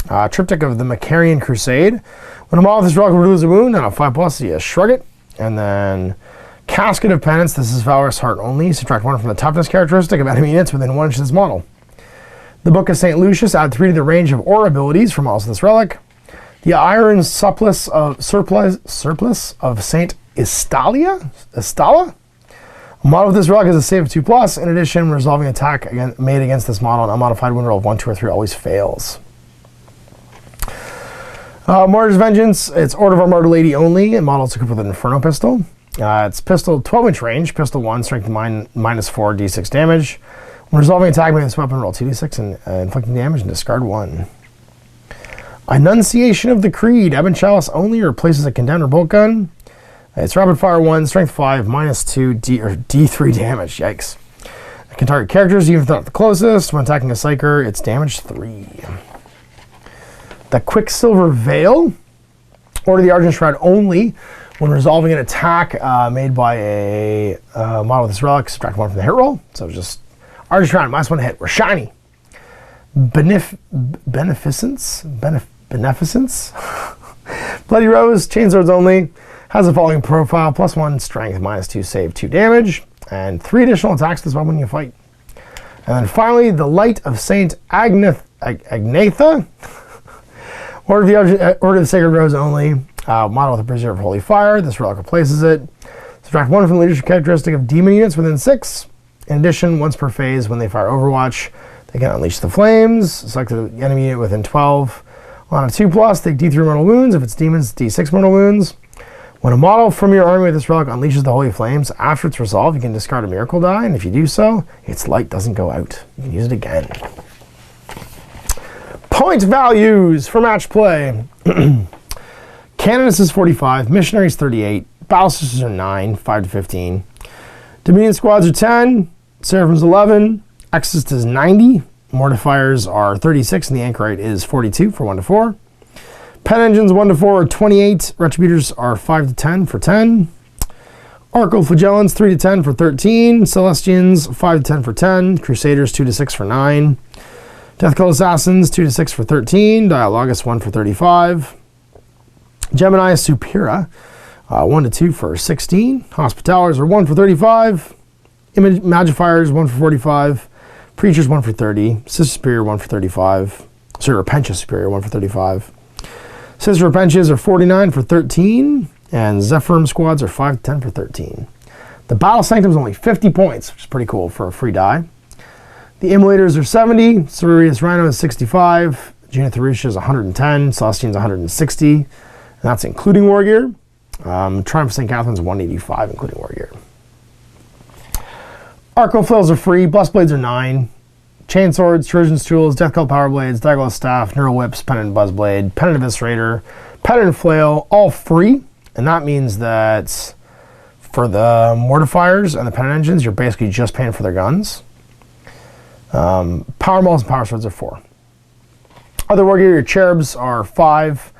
Triptych of the Macarian Crusade. When a model of this relic removes a wound, and a 5+, you shrug it. And then Casket of Penance, this is Valorous Heart only. Subtract 1 from the toughness characteristic of enemy units within 1 inch of this model. The Book of St. Lucius, add 3 to the range of aura abilities for models of this relic. The Iron Surplus of St. Istala? A model of this relic has a save of 2+. In addition, resolving attack made against this model, an unmodified wound roll of 1, 2, or 3 always fails. Martyr's Vengeance, it's Order of Our Martyr Lady only, and models equipped with an Inferno pistol. It's pistol 12-inch range, pistol 1, strength -4, d6 damage. When resolving attack made this weapon, roll 2d6 and inflicting damage and discard 1. Enunciation of the Creed, Ebon Chalice only, replaces a condemned or bolt gun. It's rapid fire 1, strength 5, -2, d3 damage. Yikes. It can target characters even if they're not the closest. When attacking a psyker, it's damage 3. The Quicksilver Veil, Order of the Argent Shroud only. When resolving an attack made by a model of this relic, subtract 1 from the hit roll. So just Argent Shroud, -1 to hit. We're shiny. Beneficence? Bloody Rose, Chainswords only. Has a following profile, +1 strength, -2 save, 2 damage, and 3 additional attacks this weapon when you fight. And then finally, the Light of Saint Agnatha. Order of the Sacred Rose only. Model with a Brazier of Holy Fire. This relic replaces it. Subtract 1 from the leadership characteristic of demon units within 6. In addition, once per phase, when they fire Overwatch, they can unleash the flames. Select the enemy unit within 12. On a 2+, take d3 mortal wounds. If it's demons, d6 mortal wounds. When a model from your army with this relic unleashes the Holy Flames, after it's resolved, you can discard a miracle die, and if you do so, its light doesn't go out. You can use it again. Point values for match play. Canonist is 45, Missionaries 38, Battle Sisters are 9, 5 to 15. Dominion Squads are 10, Seraphims 11, Exorcist is 90, Mortifiers are 36, and the Anchorite is 42 for 1 to 4. Pen Engines 1 to 4 are 28, Retributors are 5 to 10 for 10. Arco-Flagellants 3 to 10 for 13, Celestians 5 to 10 for 10, Crusaders 2 to 6 for 9. Deathcult Assassins 2 to 6 for 13, Dialogus 1 for 35. Gemini Supera 1 to 2 for 16. Hospitallers are 1 for 35. Magifiers 1 for 45. Preachers 1 for 30. Sister Superior 1 for 35. Repentia Superior 1 for 35. Sister Repentias are 49 for 13. And Zephyrim Squads are 5 to 10 for 13. The Battle Sanctum is only 50 points, which is pretty cool for a free die. The Immolators are 70. Sororitas Rhino is 65. Gina Therusha is 110. Celestine's 160. And that's including War Gear. Triumph St. Catherine's 185, including War Gear. Arco Flails are free. Blessed Blades are 9. Chain Swords, Trojan's Tools, Deathcult Power Blades, Diagonal Staff, Neural Whips, Pennant Buzzblade, Pennant Eviscerator, Pennant Flail, all free. And that means that for the Mortifiers and the Pennant Engines, you're basically just paying for their guns. Power Mauls and Power Swords are 4. Other War Gear, your Cherubs are 5.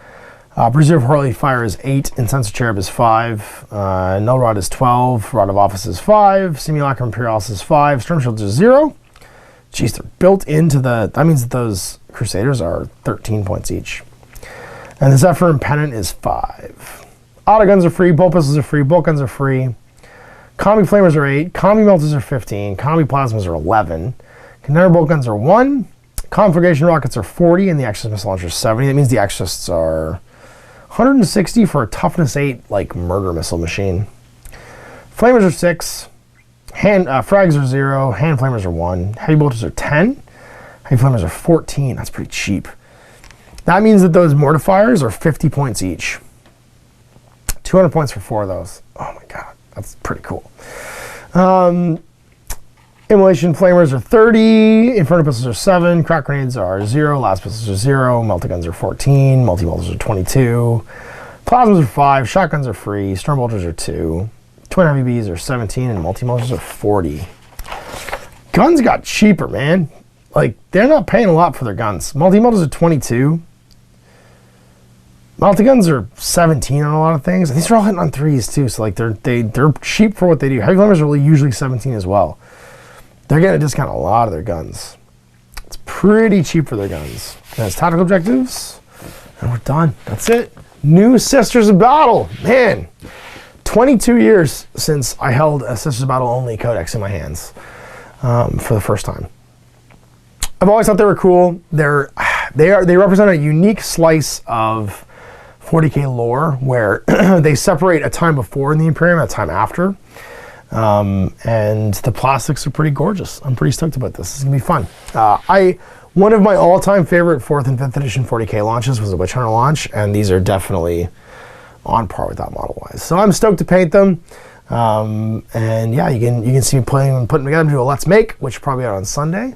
Brazier of Holy Fire is 8. Incenser Cherub is 5. Null Rod is 12. Rod of Office is 5. Simulacrum Imperialis is 5. Storm Shields are 0. Jeez, they're built into the... That means that those Crusaders are 13 points each. And the Zephyr and Pennant is 5. Auto Guns are free. Bolt Pistols are free. Bolt Guns are free. Combi Flamers are 8. Combi Melters are 15. Combi Plasmas are 11. Container Bolt Guns are 1. Conflagration Rockets are 40. And the Exorcist Missile Launcher is 70. That means the Exorcists are 160 for a toughness 8, like, murder missile machine. Flamers are 6. Frags are 0, hand flamers are 1, heavy bolters are 10, heavy flamers are 14. That's pretty cheap. That means that those mortifiers are 50 points each. 200 points for 4 of those. Oh my god, that's pretty cool. Immolation flamers are 30, inferno pistols are 7, crack grenades are 0, las pistols are 0, multi-guns are 14, multi-bolters are 22, plasmas are 5, shotguns are free, storm bolters are 2, twin heavy Bs are 17, and multi-bolters are 40. Guns got cheaper, man. Like, they're not paying a lot for their guns. Multi-bolters are 22. Multi-guns are 17 on a lot of things. These are all hitting on 3s too, so like they're cheap for what they do. Heavy flamers are usually 17 as well. They're getting a discount on a lot of their guns. It's pretty cheap for their guns. That's tactical objectives, and we're done. That's it. New Sisters of Battle. Man, 22 years since I held a Sisters of Battle only Codex in my hands for the first time. I've always thought they were cool. They represent a unique slice of 40k lore where they separate a time before in the Imperium and a time after. And the plastics are pretty gorgeous. I'm pretty stoked about this. This is gonna be fun. One of my all-time favorite 4th and 5th edition 40k launches was a Witch Hunter launch, and these are definitely on par with that model-wise. So I'm stoked to paint them. And yeah, you can see me putting them together to do a Let's Make, which will probably be out on Sunday,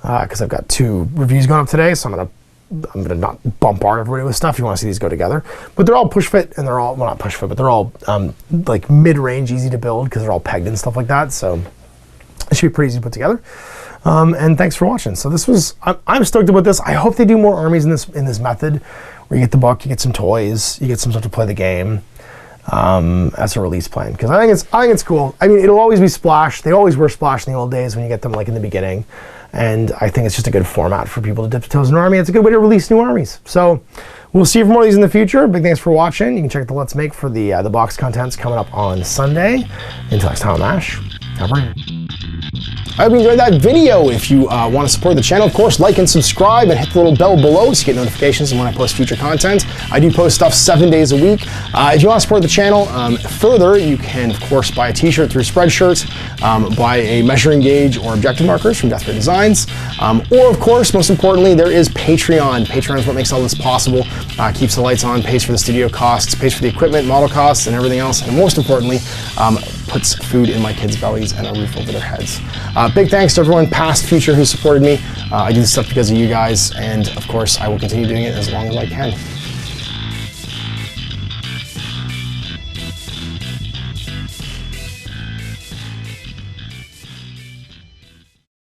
because I've got 2 reviews going up today, so I'm gonna not bombard everybody with stuff. You want to see these go together, but they're all push fit, and they're all, well, not push fit, but they're all like mid-range, easy to build because they're all pegged and stuff like that. So it should be pretty easy to put together. And thanks for watching. So this was, I'm stoked about this. I hope they do more armies in this method, where you get the book, you get some toys, you get some stuff to play the game as a release plan, because I think it's cool. I mean, it'll always be Splash. They always were Splash in the old days when you get them like in the beginning. And I think it's just a good format for people to dip their toes in an army. It's a good way to release new armies. So we'll see you for more of these in the future. Big thanks for watching. You can check the Let's Make for the box contents coming up on Sunday. Until next time, Ash. Have a great day. I hope you enjoyed that video. If you want to support the channel, of course, like and subscribe and hit the little bell below so you get notifications when I post future content. I do post stuff 7 days a week. If you want to support the channel further, you can, of course, buy a t-shirt through Spreadshirt, buy a measuring gauge or objective markers from Death Ray Designs, or, of course, most importantly, there is Patreon. Patreon is what makes all this possible, keeps the lights on, pays for the studio costs, pays for the equipment, model costs, and everything else, and most importantly, puts food in my kids' bellies and a roof over their heads. Big thanks to everyone, past, future, who supported me. I do this stuff because of you guys, and of course, I will continue doing it as long as I can.